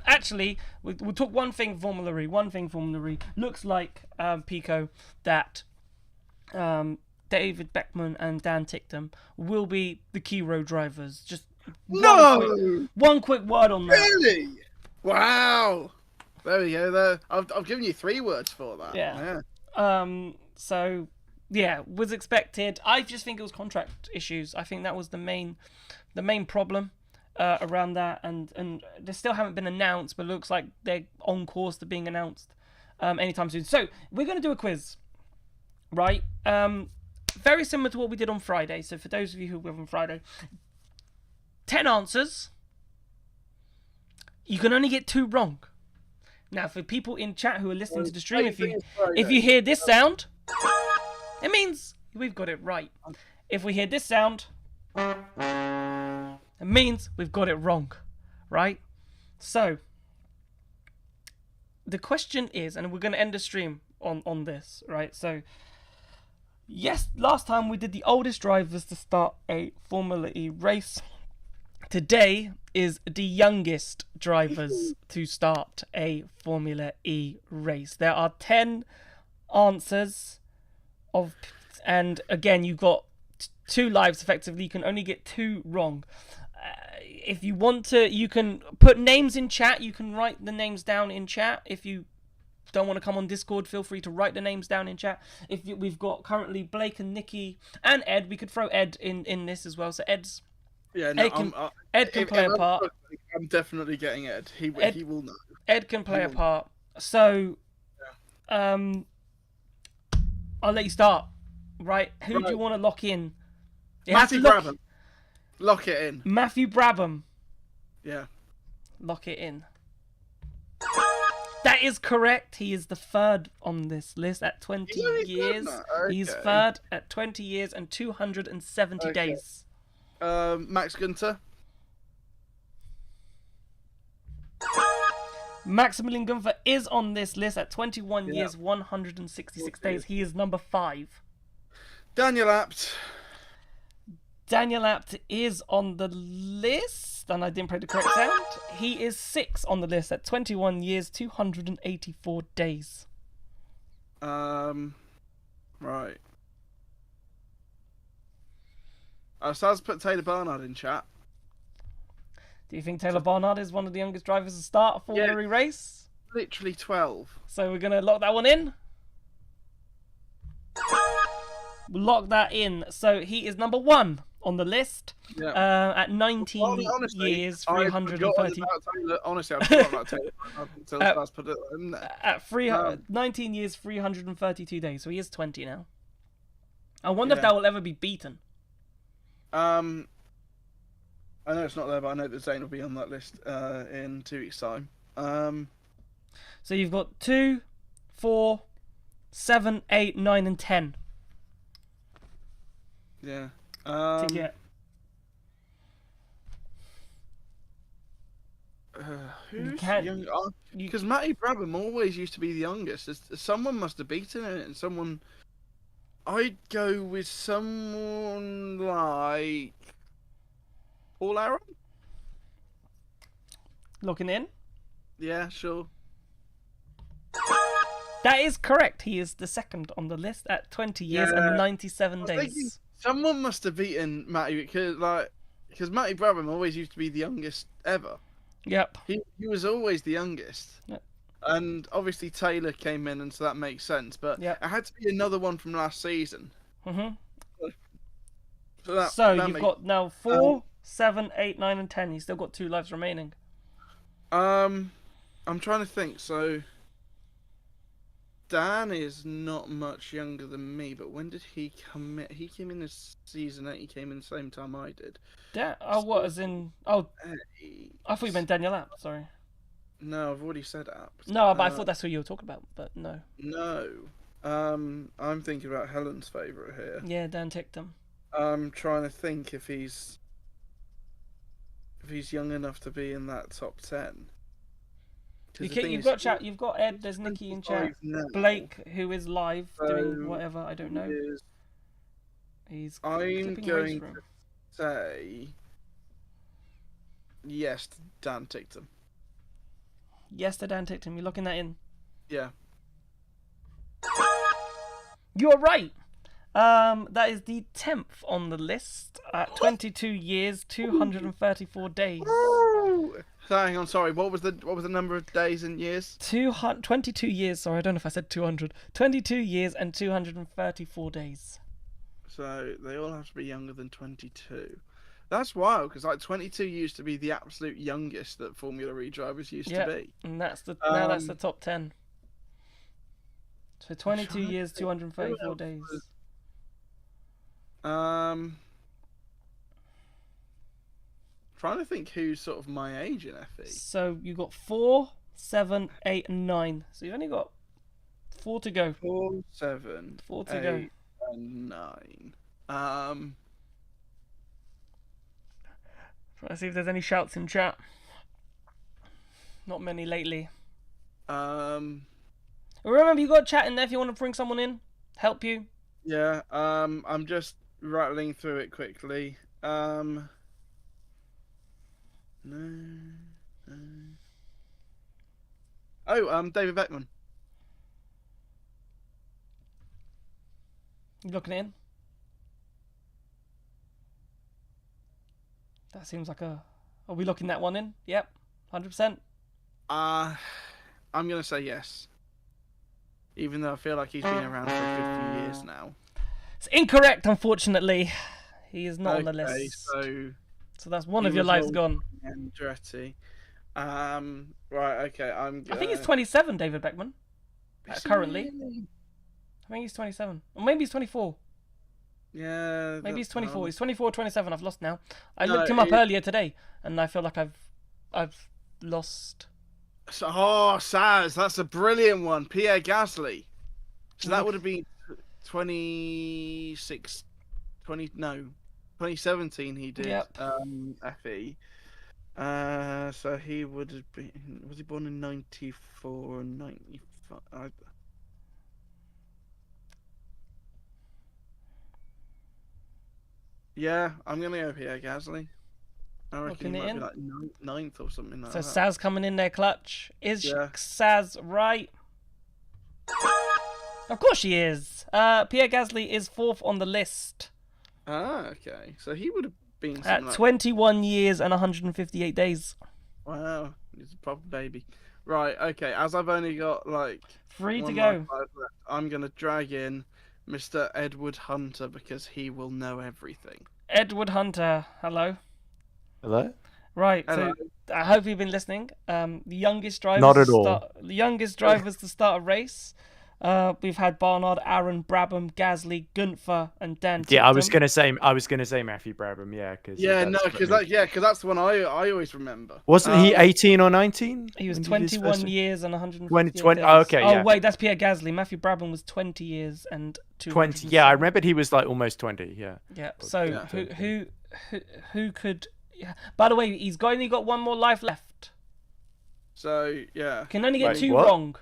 Actually, we'll talk one thing formulary. Looks like Pico that David Beckman and Dan Ticktum will be the key road drivers. Just one quick word on that. Really? Wow. There we go. There, I've given you 3 words for that. Yeah. So yeah, was expected. I just think it was contract issues. I think that was the main problem around that, and they still haven't been announced, but it looks like they're on course to being announced anytime soon. So we're gonna do a quiz, right? Very similar to what we did on Friday. So for those of you who were on Friday, 10 answers. You can only get 2 wrong. Now, for people in chat who are listening to the stream, if you hear this sound, it means we've got it right. If we hear this sound, it means we've got it wrong, right? So, the question is, and we're going to end the stream on this, right? So, yes, last time we did the oldest drivers to start a Formula E race. Today is the youngest drivers to start a Formula E race. There are 10 answers and again, you've got 2 lives effectively. You can only get 2 wrong. If you want to, you can put names in chat. You can write the names down in chat. If you don't want to come on Discord, feel free to write the names down in chat. We've got currently Blake and Nikki and Ed. We could throw Ed in this as well. So Ed's. Yeah, no, Ed can play a part. I'm definitely getting Ed. He will know. Ed can play a part. So, I'll let you start. Right? Who do you want to lock in? Matthew Brabham. Lock it in. Matthew Brabham. Yeah. Lock it in. That is correct. He is the 3rd on this list at 20 years. Okay. He's 3rd at 20 years and 270 days. Max Günther. Maximilian Gunther is on this list at 21 years, 166 days. He is number 5. Daniel Abt. Daniel Abt is on the list, and I didn't play the correct sound. He is 6 on the list at 21 years, 284 days. Right. So let's put Taylor Barnard in chat. Do you think Taylor Barnard is one of the youngest drivers to start a Formula E race? Literally 12. So we're going to lock that one in. Lock that in. So he is number 1 on the list at 19 years, 330. Honestly, I forgot about Taylor until let's put it in there. At 19 years, 332 days. So he is 20 now. I wonder if that will ever be beaten. I know it's not there, but I know that Zane will be on that list in 2 weeks' time. So you've got 2, 4, 7, 8, 9, and 10. Yeah. To get. Who's young? Because Matty Brabham always used to be the youngest. Someone must have beaten it, and someone. I'd go with someone like Paul Aaron. Looking in. Yeah, sure. That is correct. He is the 2nd on the list at 20 years and 97 days. Someone must have beaten Matty because Matty Brabham always used to be the youngest ever. Yep. He was always the youngest. Yep. And obviously Taylor came in, and so that makes sense. But it had to be another one from last season. Mm-hmm. So you've got now 4, 7, 8, 9, and 10. You've still got 2 lives remaining. I'm trying to think. So Dan is not much younger than me, but when did he come in? He came in as season 8. He came in the same time I did. What, as in... Oh, Eight. I thought you meant Daniel App, sorry. No, I've already said App. No, but I thought that's who you were talking about, but no. No. I'm thinking about Helen's favourite here. Yeah, Dan Ticktum. I'm trying to think if he's young enough to be in that top 10. You've got Ed, there's Nikki in chat. Blake, who is live doing whatever, I don't know. I'm going to say yes to Dan Ticktum. Yes to Dan Ticktum, you're locking that in? Yeah. You're right. That is the 10th on the list at 22 years, 234 days. Hang on, sorry. What was the number of days and years? 22 years. Sorry, I don't know if I said 200. 22 years and 234 days. So they all have to be younger than 22. That's wild, because like 22 used to be the absolute youngest that Formula E drivers used to be. And that's now that's the top 10. So 22 years, 234 days. Trying to think who's sort of my age in FE. So you got 4, 7, 8, and 9. So you've only got 4 to go. 4, 7, 4 to 8, go. and 9. Trying to see if there's any shouts in chat. Not many lately. Remember, you got chat in there if you want to bring someone in, help you. Yeah. I'm just rattling through it quickly. No. Oh, David Beckman. You looking in? That seems like a... Are we looking that one in? Yep. 100%. I'm going to say yes. Even though I feel like he's been around for a good few years now. It's incorrect, unfortunately. He is not on the list. So that's one of your lives gone. Andretti. Right, okay. I think he's 27, David Beckman. Currently. Really? I think he's 27. Or maybe he's 24. Yeah. Maybe he's 24. He's 24 or 27. I've lost now. I looked him up earlier today, and I feel like I've lost. Saz, that's a brilliant one. Pierre Gasly. So that would have been 2017 he did. Yep. FE. So he would have been... Was he born in 94 or 95? Yeah, I'm going to go Pierre Gasly. I reckon he might be like ninth or something like that. So Saz coming in there clutch. Is Saz right? Of course she is. Pierre Gasly is 4th on the list. Ah, okay. So he would have been at 21 years and 158 days. Wow, he's a proper baby. Right, okay. As I've only got like 3 to go, I'm going to drag in Mr. Edward Hunter because he will know everything. Edward Hunter, hello. Hello? Right, Hello. So I hope you've been listening. The youngest drivers Not at all. The youngest drivers to start a race. We've had Barnard, Aaron, Brabham, Gasly, Gunther, and Dan. Yeah, I Ticktum. was gonna say Matthew Brabham. Yeah, because that's the one I always remember. Wasn't he 18 or 19? He was 21 years and 120 20. Oh, okay. Oh yeah. wait, that's Pierre Gasly. Matthew Brabham was 20 years and 20. Yeah, I remembered he was like almost 20. Yeah. Yeah. So who could? Yeah. By the way, he's only got one more life left. So yeah, Can only get 2 wrong.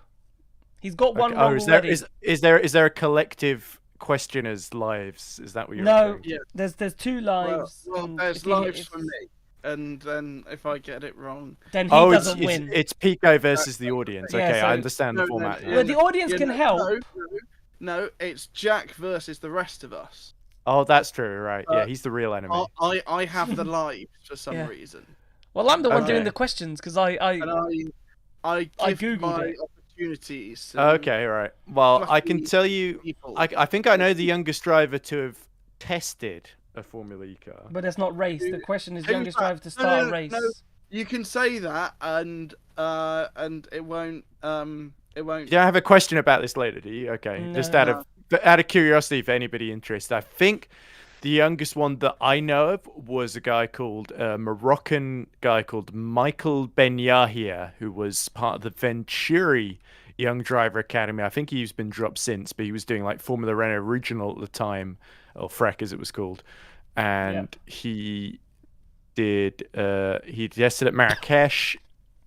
He's got one wrong already. Is there a collective questioners' lives? Is that what you're No, referring to? there's 2 lives. Well, there's lives for me, and then if I get it wrong, then he doesn't win. It's Pico versus the audience. Yeah, Okay, so, I understand the format. Well, the audience can help. No, it's Jack versus the rest of us. Oh, that's true, right? Yeah, he's the real enemy. I have the lives for some reason. Well, I'm the one doing the questions because I googled my it. Opportunities. Okay, right. Well, I can tell you, I think I know the youngest driver to have tested a Formula E car. But it's not race. The question is youngest driver to start a race. You can say that, and it won't. It won't. Yeah, I have a question about this later. Do you? Okay, No. just out of curiosity, for anybody interested, I think the youngest one that I know of was a guy called Moroccan guy called Michael Ben Yahia, who was part of the Venturi Young Driver Academy. I think he's been dropped since, but he was doing like Formula Renault Regional at the time, or FREC as it was called, and he tested at Marrakesh.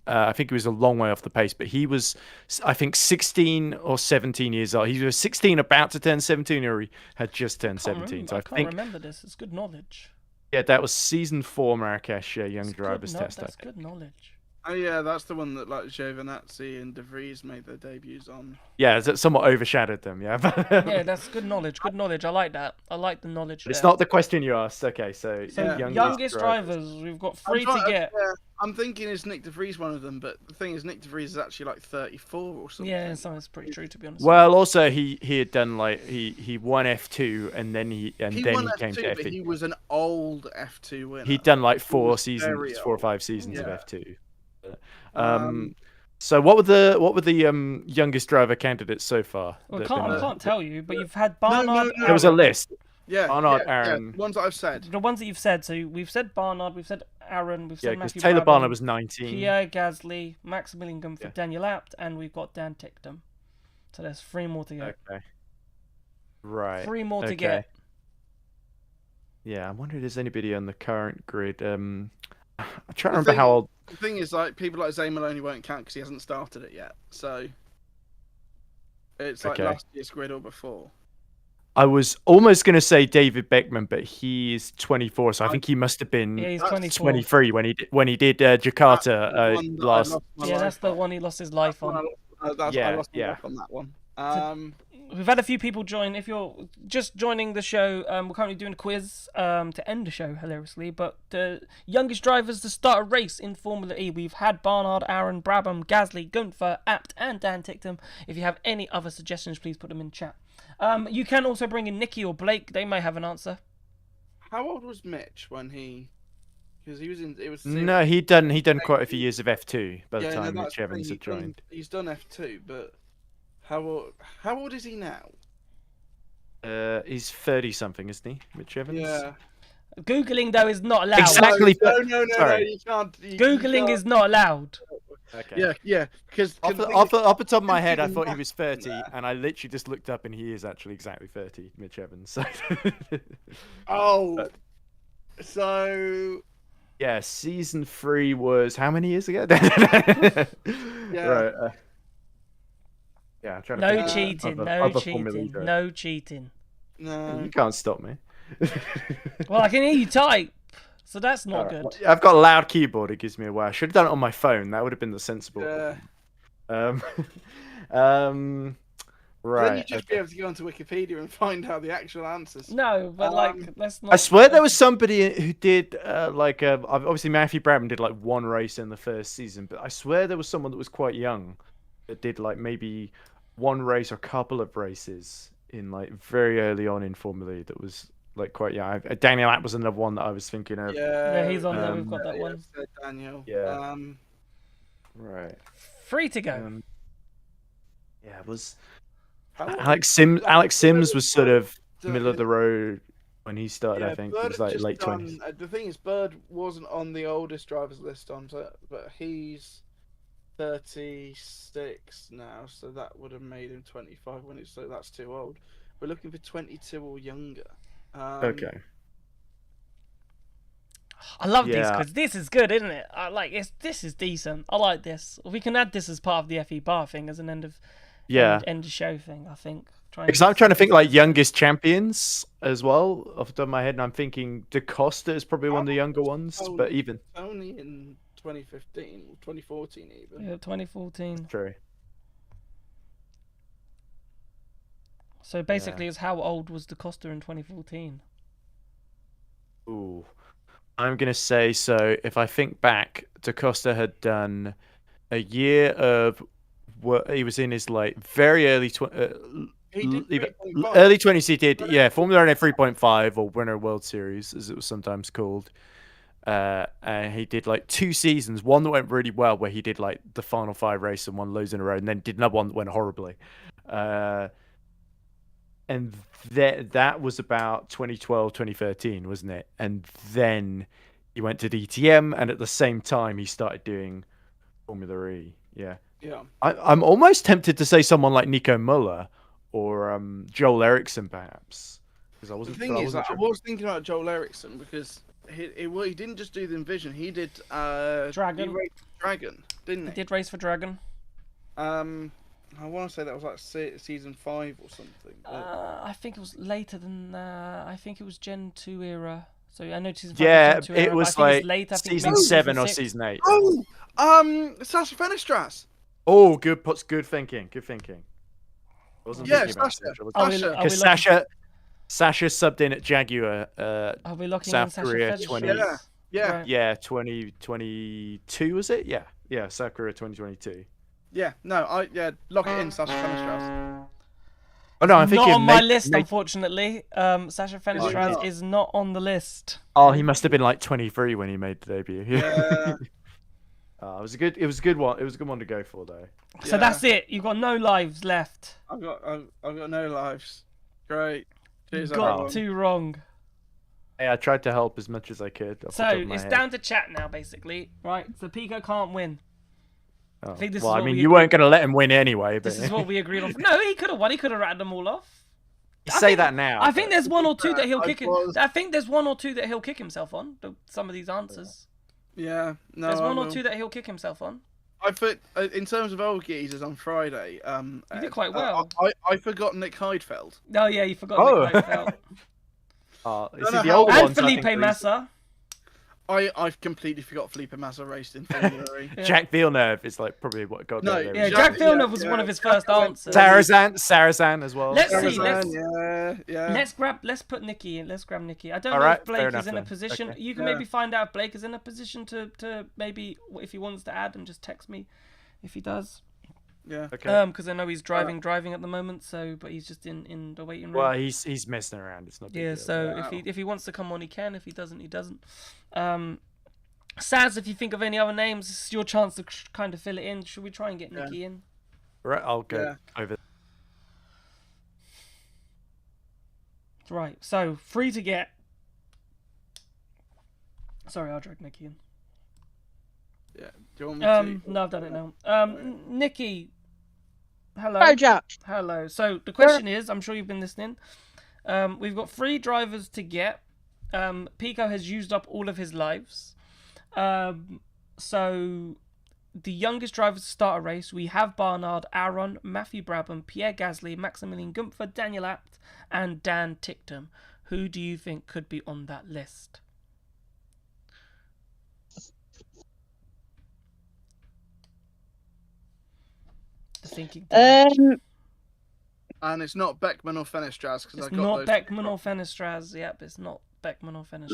I think he was a long way off the pace, but he was, I think, 16 or 17 years old. He was 16, about to turn 17, or he had just turned 17. So I can't remember this. It's good knowledge. Yeah, that was season 4 Marrakesh Young Drivers Test. That's good knowledge. Oh yeah, that's the one that like Giovinazzi and De Vries made their debuts on. Yeah, that somewhat overshadowed them. Yeah. Yeah, that's good knowledge. Good knowledge. I like that. I like the knowledge. It's not the question you asked. Okay, so youngest drivers. We've got 3 to get. I'm thinking is Nick De Vries one of them, but the thing is, Nick De Vries is actually like 34 or something. Yeah, it's pretty true to be honest. Well, also he had done like he won F2 and then he came F2, to F1. But he was an old F2 winner. He'd done like 4 or 5 seasons of F2. So what were the youngest driver candidates so far? Well, I can't tell you, but you've had Barnard. No. There was a list. Yeah, Barnard, Aaron. The ones that I've said. The ones that you've said. So we've said Barnard, we've said Aaron, we've said Matthew Taylor Brabham, Barnard was 19. Pierre Gasly, Max Millingham for Daniel Abt, and we've got Dan Ticktum. So there's 3 more to go. Okay. Right. 3 more to get. Yeah, I wonder if there's anybody on the current grid. I'm trying to remember how old. The thing is, like, people like Zay Maloney won't count because he hasn't started it yet. So it's like last year's grid or before. I was almost going to say David Beckman, but he's 24, so I think he must have been 23 when he did Jakarta last. Yeah, that's the one he lost his life on. I lost my life on that one. We've had a few people join. If you're just joining the show, we're currently doing a quiz to end the show, hilariously. But the youngest drivers to start a race in Formula E, we've had Barnard, Aaron, Brabham, Gasly, Gunther, Abt, and Dan Ticktum. If you have any other suggestions, please put them in chat. You can also bring in Nicky or Blake. They may have an answer. How old was Mitch when he? Because he was in. It was. No, he'd done quite a few years of F2 by the time Mitch Evans had joined. He's done F2, but how old is he now? He's 30 something, isn't he, Mitch Evans? Yeah. Googling though is not allowed. Exactly. No, you can't. Googling is not allowed. Okay. Yeah. Because off the top of my head, I thought he was 30, and I literally just looked up, and he is actually exactly 30, Mitch Evans. So. So. Yeah, season 3 was how many years ago? Yeah. Right. Yeah, I'm trying to No cheating. No cheating. No. You can't stop me. Well, I can hear you type. So that's not good. I've got a loud keyboard. It gives me away. I should have done it on my phone. That would have been the sensible. Yeah. Right. Then you just be able to go onto Wikipedia and find out the actual answers. No, but let's not. I swear there was somebody who did obviously Matthew Brabham did like 1 race in the first season, but I swear there was someone that was quite young that did like maybe 1 race or a couple of races in like very early on in Formula E that was. Like quite Daniel Abt was another one that I was thinking of. Yeah, he's on there. We've got that one. Daniel. Yeah. Right. 3 to go. It was. Alex Sims was sort of middle of the road when he started. I think it was like late 20s. The thing is, Bird wasn't on the oldest drivers list but he's 36 now, so that would have made him 25 so that's too old. We're looking for 22 or younger. Okay. I love these because this is good, isn't it? This is decent. I like this. We can add this as part of the FE bar thing as an end of show thing. I think. Because I'm trying to think like youngest champions as well off the top of my head, and I'm thinking Da Costa is probably one of the younger ones, but even only in 2015 or 2014 even. Yeah, 2014. True. So basically, it's how old was Da Costa in 2014? Ooh, I'm gonna say so. If I think back, Da Costa had done a year of what he was in his like very early early 20s. He did Formula Renault 3.5 or Winner World Series as it was sometimes called. And he did like 2 seasons. One that went really well, where he did like the final 5 race and won loads in a row, and then did another one that went horribly. And that was about 2012, 2013, wasn't it? And then he went to DTM, and at the same time he started doing Formula E. Yeah. I'm almost tempted to say someone like Nico Muller or Joel Eriksson, perhaps. Because I wasn't. The thing is, sure. I was thinking about Joel Eriksson because he didn't just do the Envision. He did Dragon. He raced Dragon, didn't he? He did race for Dragon. I want to say that was like season 5 or something. I think it was later than I think it was Gen 2 era. So I know season 5 Yeah, was Gen 2 era, it was but I think like it's late. I think season maybe 7 or 6. season 8. Sasha Fenestras. Oh, good thinking. Good thinking. I wasn't Yeah, thinking about Sasha. Sasha. Are we Because looking- Sasha subbed in at Jaguar. Are we looking South in Sasha Korea Fenestras? 20. Yeah. Right. Yeah, 2022 was it? Yeah, South Korea 2022. Yeah, no, lock it in, Sasha Fenestras. Oh no, I'm Not thinking on my list, unfortunately. Sasha Fenestras not? is not on the list. Oh, he must have been like 23 when he made the debut. Yeah. It was a good one. It was a good one to go for though. So that's it. You've got no lives left. I've got no lives. Great. Cheers, Got everyone. 2 wrong. Hey, I tried to help as much as I could. off the So top of my it's head. down to chat now, basically, right? So Pico can't win. Oh. I think this is well, I what mean, we you agreed- weren't going to let him win anyway. But This is what we agreed on. No, he could have won. He could have rattled them all off. you say that now. I think there's 1 or 2 that he'll I kick. was- I think there's 1 or 2 that he'll kick himself on. Some of these answers. Yeah, no. There's I 1 or will. 2 that he'll kick himself on. I put in terms of old geezers on Friday. You did quite well. I forgot Nick Heidfeld. Oh yeah, you forgot. Oh. Nick Heidfeld. You see, know the how- older And ones, I Felipe think, Massa. I've completely forgot Felipe Massa raced in Formula E. Yeah. Jack Villeneuve is like probably what got No, there. Yeah, Jack- Jack Villeneuve was yeah, one of his Jack first answers. Sarazan as well. Let's see, Sarazan, let's- yeah. Let's put Nikki in. Let's grab Nikki. I don't All know right, if Blake fair is enough in a then. position. Okay. You can Yeah. maybe find out if Blake is in a position to maybe if he wants to add and just text me if he does. Yeah. Okay. Because I know he's driving at the moment. So, but he's just in the waiting room. Well, he's messing around. It's not. a big Yeah, deal. so Wow. if he wants to come on, he can. If he doesn't, he doesn't. Saz, if you think of any other names, it's your chance to kind of fill it in. Should we try and get Nikki in? Right, I'll go Yeah. over. Right, so free to get. Sorry, I'll drag Nikki in. Yeah. Do you want me to? No, I've done it now. Nikki, hello. Hello, Jack. Hello. So the question is, I'm sure you've been listening. We've got 3 drivers to get. Pico has used up all of his lives. So the youngest drivers to start a race, we have Barnard, Aaron, Matthew Brabham, Pierre Gasly, Maximilian Gumpfer, Daniel Abt, and Dan Ticktum. Who do you think could be on that list? The thinking. Um, And it's not Beckman or Fenestras because I It's got not those. Beckman or Fenestras. Yep, it's not Beckman or Fenestras.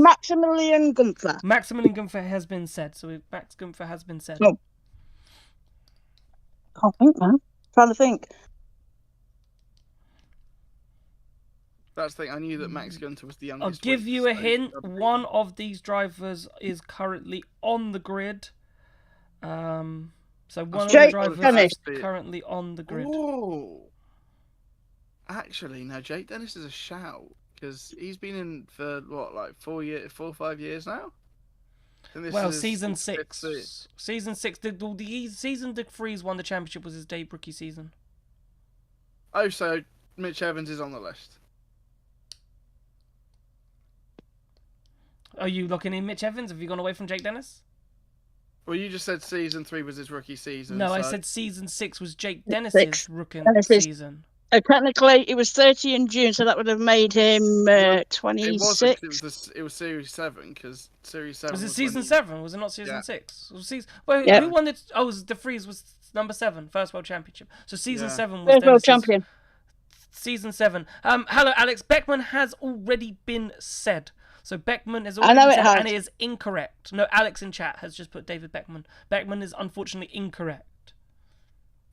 Maximilian Gunther. Maximilian Gumpfer has been said. So Max Gumpfer has been said. Oh. Can't think now. Trying to think. That's the thing. I knew that Max Gunter was the youngest. I'll give one, you a so- hint. One of these drivers is currently on the grid. So one of the Jake drivers Dennis. is currently on the grid. Oh. Actually, no. Jake Dennis is a shout because he's been in for what, like 4 or 5 years now. And this Well, is season his fifth 6. season. Season 6. The season De Vries won the championship was his debut rookie season. Oh, so Mitch Evans is on the list. Are you looking in Mitch Evans? Have you gone away from Jake Dennis? Well, you just said season 3 was his rookie season. No, I so- said season 6 was Jake Dennis's Six. rookie Dennis's. season. Technically, it was 30 in June, so that would have made him It 26. it was Series 7 because Series 7 Was it when season he- 7? Was it not season Yeah. 6? Was season... Well, Yeah. who won it? Oh, it was De Vries was number 7, first world championship. So season Yeah. 7 was First world Dennis's- champion. Season 7. Hello, Alex. Beckman has already been said. So Beckman is I already know it said, has. and it is incorrect. No, Alex in chat has just put David Beckman. Beckman is unfortunately incorrect.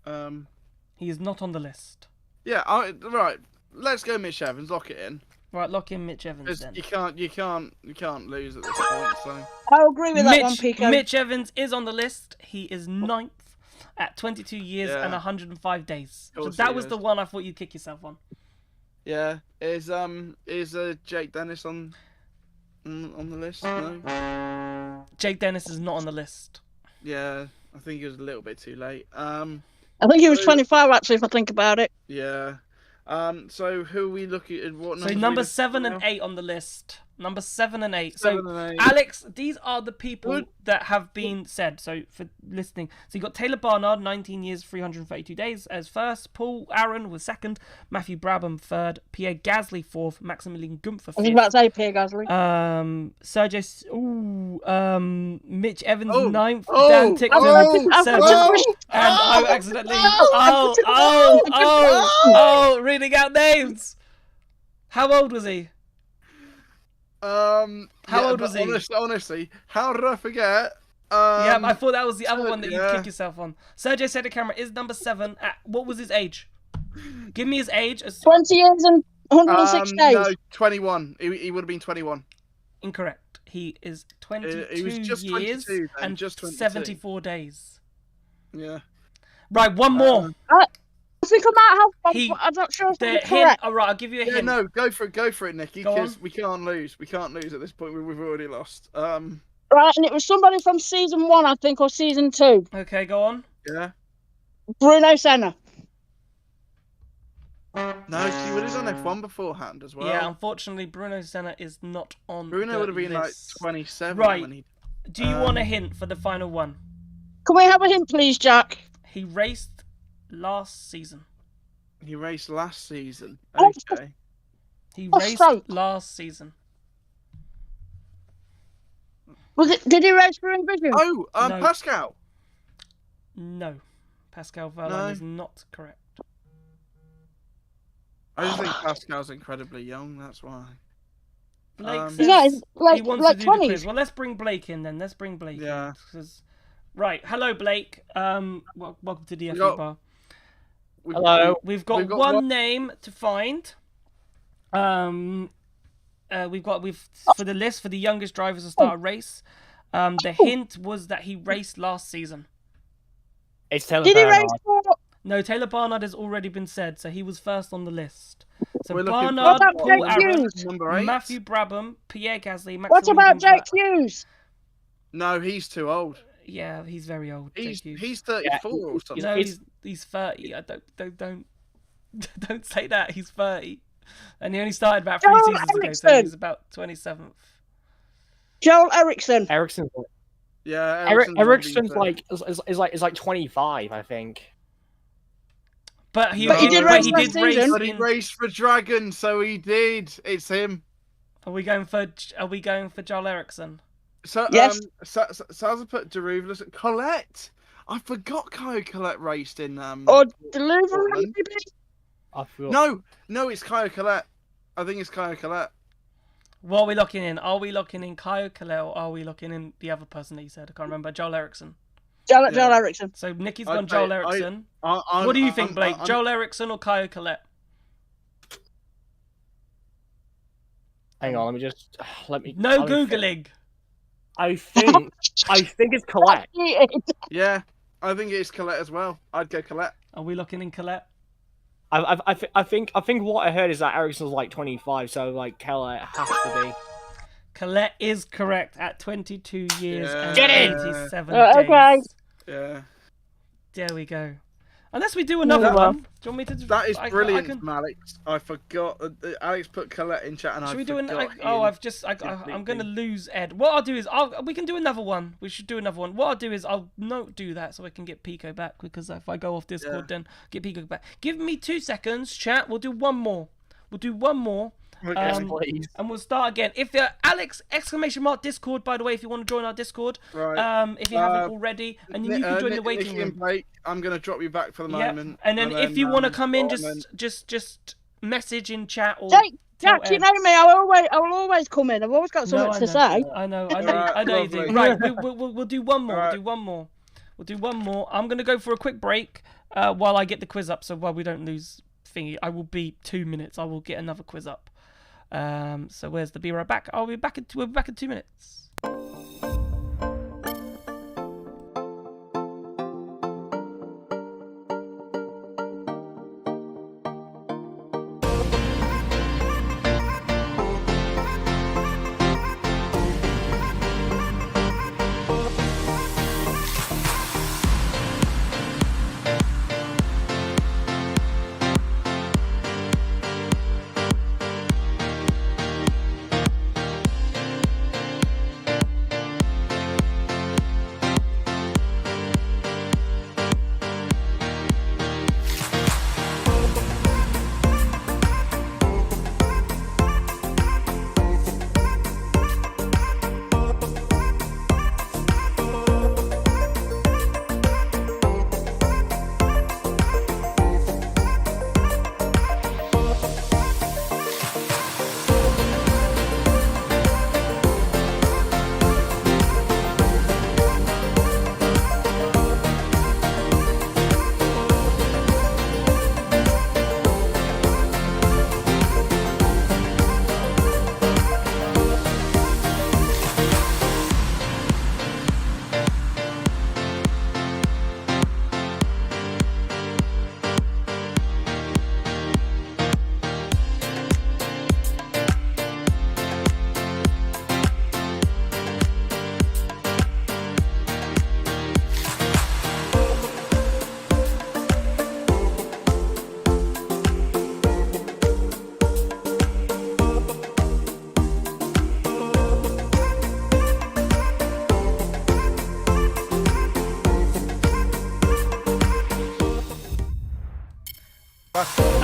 He is not on the list. Yeah, right. Let's go Mitch Evans. Lock it in. Right, lock in Mitch Evans 'Cause then. you can't lose at this point. So I agree with that one, Pico. Mitch Evans is on the list. He is 9th at 22 years and Yeah. 105 days. Of So course that he was is. the one I thought you'd kick yourself on. yeah, is Jake Dennis on the list? No. Jake Dennis is not on the list. Yeah, I think he was a little bit too late. I think he was So- 25 actually, if I think about it. Yeah. So who are we looking at? What So numbers are we number looking 7 at and now? 8 on the list. Number 7 and 8. 7 So and 8. Alex, these are the people Good. that have been said. So for listening, so you got Taylor Barnard, 19 years, 332 days as first. Paul Aaron was second. Matthew Brabham third. Pierre Gasly fourth. Maximilian Gunther I was fifth. about to say Pierre Gasly. Mitch Evans Oh, ninth. oh, Dan Tickman oh, seventh. oh, And I oh, accidentally. oh, Reading out names. How old was he? How old was he? Honestly, how did I forget? Yeah, I thought that was the other one that you yeah. kick yourself on. Sergio Sedicamera is number 7. What was his age? Give me his age. 20 years and 106 days. No, 21. He would have been 21. Incorrect. He is 22 he was just years 22 then, and just 22. 74 days. Yeah. Right, one more. I think I might have. He- I'm not sure if The I'm hint. correct. All right, I'll give you a Yeah, hint. no, go for it, Nicky, Go because on. we can't lose. We can't lose at this point. We've already lost. Right, and it was somebody from season 1, I think, or season 2. Okay, go on. Yeah. Bruno Senna. No, he would have done F1 beforehand as well. Yeah, unfortunately, Bruno Senna is not on. Bruno the would have been like list. 27 Right. when he. Do you want a hint for the final one? Can we have a hint, please, Jack? He raced last season. He raced last season. Oh, Okay. He Oh, raced sake. last season. Did he race for Envision? Oh, No. Pascal. No. Pascal Verlaine No. is not correct. I just think Pascal's incredibly young. That's why. Blake Um, says Yeah, it's he like wants like to do the 20s. quiz. Well, let's bring Blake in then. Let's bring Blake Yeah. in. 'Cause- Right. Hello, Blake. Welcome to the FE got- Bar. Hello. We've got, We've got one one- name to find. We've for the list for the youngest drivers to start a race. The hint was that he raced last season. It's Taylor Did he race Bernard. for? No, Taylor Barnard has already been said, so he was first on the list. So We're looking for- Barnard, What about Paul Jake Aaron, Hughes? Number 8. Matthew Brabham, Pierre Gasly, What Maximilian about Jake Gunther. Hughes? No, he's too old. Yeah, he's very old. Jake Hughes. He's 34 or something. No, It's- he's 30. I don't don't say that. He's 30, and he only started about 3 Joel seasons ago, so Eriksson. he's about 27th. Joel Eriksson. Ericsson's Yeah, Ericsson's like 25, I think. But he, But he did race last race season. But he in. raced for Dragon, so he did. It's him. Are we going for Joel Eriksson? So Yes. Salza put Deruvlas at Colette. I forgot Kyle Colette raced in Or Delivery, Portland. maybe? I feel. No, it's Kyle Colette. I think it's Kyle Colette. What are we locking in? Are we locking in Kyle Kalel or are we locking in the other person that you said? I can't remember. Joel Eriksson. Joel Yeah. Eriksson. So Nikki's I- gone Joel I- Eriksson. I'm- What do you think, I'm- Blake? I'm- Joel Eriksson or Kyle Kalel? Hang on, let me. No let me think. Googling. I think it's Colette. Yeah, I think it's Colette as well. I'd go Colette. Are we locking in Colette? I think what I heard is that Ericsson's like 25, so like Colette has to be. Colette is correct at 22 years and Get in! 87 Okay. days. Yeah, There we go. Unless we do another Yeah. one. Do you want me to? that is I brilliant can- from Alex. I forgot. Alex put Colette in chat, and Should I we do an? forgot I'm completely. going to lose Ed. What I'll do is we can do another one. We should do another one. What I'll do is I'll not do that so I can get Pico back, because if I go off Discord, then get Pico back. Give me 2 seconds, chat. We'll do one more. Okay. Please. And we'll start again. If Alex !Discord, by the way, if you want to join our Discord, Right. if you haven't already, and you can join the waiting Nicky and room. Blake, I'm going to drop you back for the Yeah. moment. And then if you want to come in, and then- just message in chat or. Jack, you Ed. know me. I will always come in. I've always got No, something to say. I know Alright, you do. lovely. Right, we'll do one more. Alright. We'll do one more. I'm gonna go for a quick break while I get the quiz up. So while we don't lose thingy, I will be 2 minutes. I will get another quiz up. So where's the be right back? We'll be back in 2 minutes.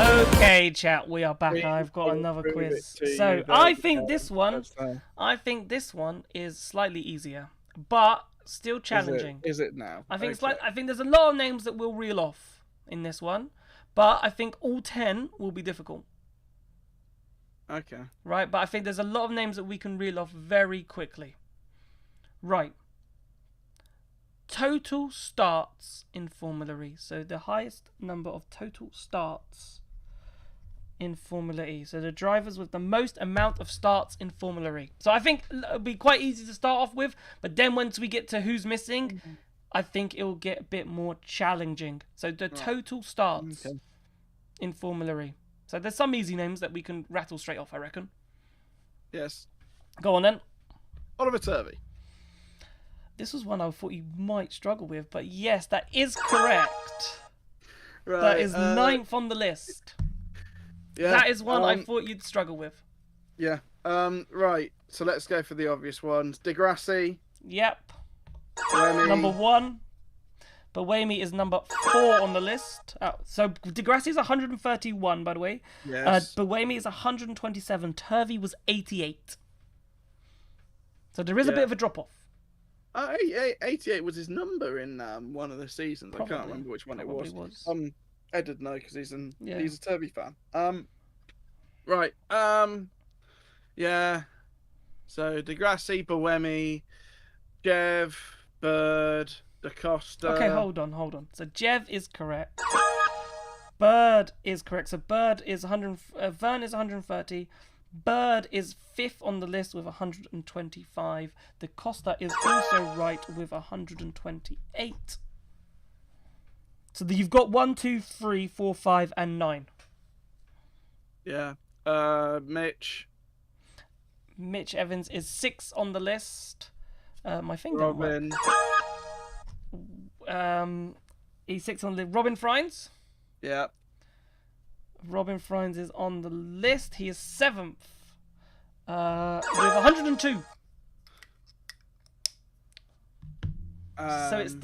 Okay, chat, we are back. I've got another quiz. So I think this one is slightly easier, but still challenging. Is it now? I think I think there's a lot of names that we'll reel off in this one, but I think all 10 will be difficult. Okay. Right, but I think there's a lot of names that we can reel off very quickly. Right. Total starts in Formula E. So the highest number of total starts in Formula E. So the drivers with the most amount of starts in Formula E. So I think it'll be quite easy to start off with, but then once we get to who's missing, I think it will get a bit more challenging. So the total starts in Formula E. So there's some easy names that we can rattle straight off, I reckon. Yes. Go on then. Oliver Turvey. This was one I thought you might struggle with, but yes, that is correct. Right. That is 9th on the list. Yeah. That is one I thought you'd struggle with. Yeah. Right. So let's go for the obvious ones. Degrassi. Yep. Buemi. Number 1. Buemi is number 4 on the list. So Degrassi is 131, by the way. Yes. Buemi is 127. Turvey was 88. So there is a bit of a drop-off. 88 was his number in one of the seasons. Probably. I can't remember which one it was. was. Ed would know because he's a Turvey fan. Right. Yeah. So Degrassi, Buemi, Jev, Bird, Da Costa. Okay, hold on. So Jev is correct. Bird is correct. So Bird is 100. Vern is 130. Bird is 5th on the list with 125. Da Costa is also right with 128. So you've got 1, 2, 3, 4, 5, and 9. Yeah. Mitch. Mitch Evans is 6th on the list. My thing Robin. didn't work. He's 6th on the list. Robin Frines. Yeah. Robin Frines is on the list. He is 7th with 102. So it's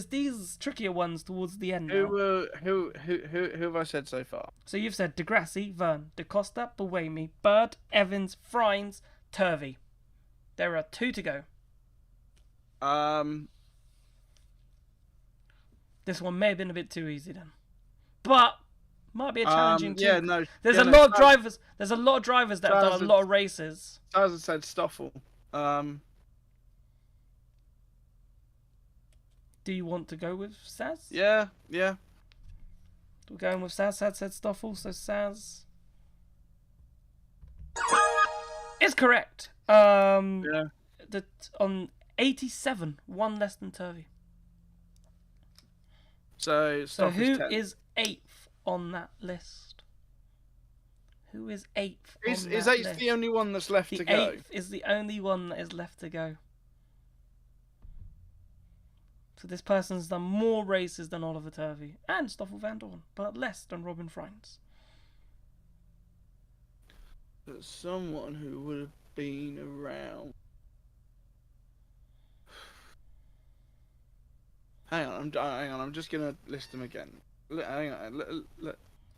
these trickier ones towards the end. Who have I said so far? So you've said Degrassi, Vern, Da Costa, Buemi, Bird, Evans, Frines, Turvey. There are 2 to go. This one may have been a bit too easy then, but might be a challenging team. Yeah, no. There's a lot of drivers. There's a lot of drivers that have done a lot of races. As I said, Stoffel. Do you want to go with Saz? Yeah. We're going with Saz. Saz said Stoffel, so Saz. is correct. Yeah. On 87, one less than Turvey. So So Stoff who 10. is 8th on that list? Who is 8th Is on that 8th list? the only one that's left The to go? 8th is the only one that is left to go. So this person's done more races than Oliver Turvey and Stoffel Van Dorn, but less than Robin Freins. But someone who would have been around. Hang on, I'm just gonna list them again. Hang on,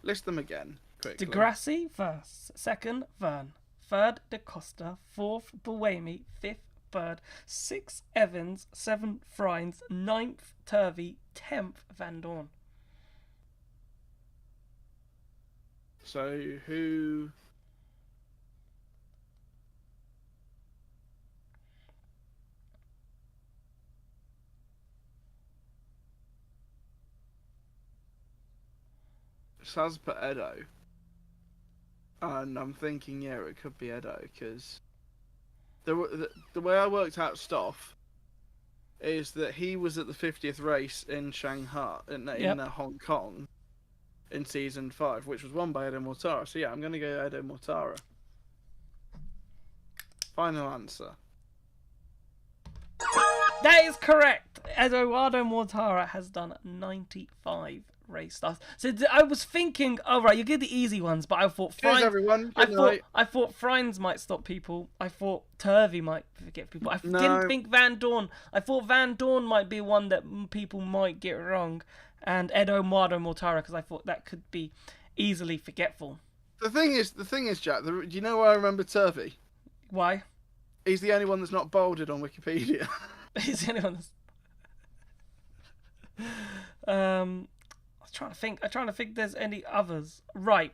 list them again quickly. Degrassi first, second Verne, third De Costa, fourth Buemi, fifth Bird, sixth Evans, seventh Freins, ninth Turvey, 10th Van Dorn. So who? Saz put Edo, and I'm thinking, yeah, it could be Edo because the way I worked out Stoff is that he was at the 50th race in Shanghai in Hong Kong in season 5, which was won by Edo Mortara. So yeah, I'm gonna go Edo Mortara. Final answer. That is correct. Eduardo Mortara has done 95 race starts. So I was thinking, oh right, you get the easy ones, but I thought Cheers, everyone. Good night. I thought Freins might stop people. I thought Turvey might forget people. I didn't think Van Dorn. I thought Van Dorn might be one that people might get wrong, and Eduardo Mortara because I thought that could be easily forgetful. The thing is, Jack. Do you know why I remember Turvey? Why? He's the only one that's not bolded on Wikipedia. He's the only one that's... I'm trying to think if there's any others. Right.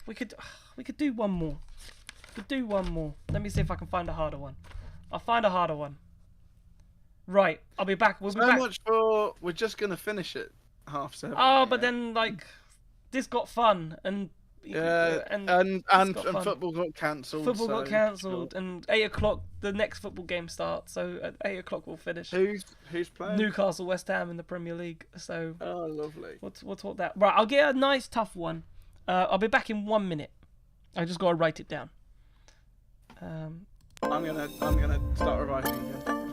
We could do one more. Let me see if I can find a harder one. I'll find a harder one. Right. I'll be back. We'll be back. So much for we're just gonna finish it 7:30. Oh, but then like this got fun and and football got cancelled. Football got cancelled, and 8:00 the next football game starts. So at 8:00 we'll finish. Who's playing? Newcastle, West Ham in the Premier League. So lovely. We'll talk that. Right, I'll get a nice tough one. I'll be back in 1 minute. I just gotta write it down. I'm gonna start revising again.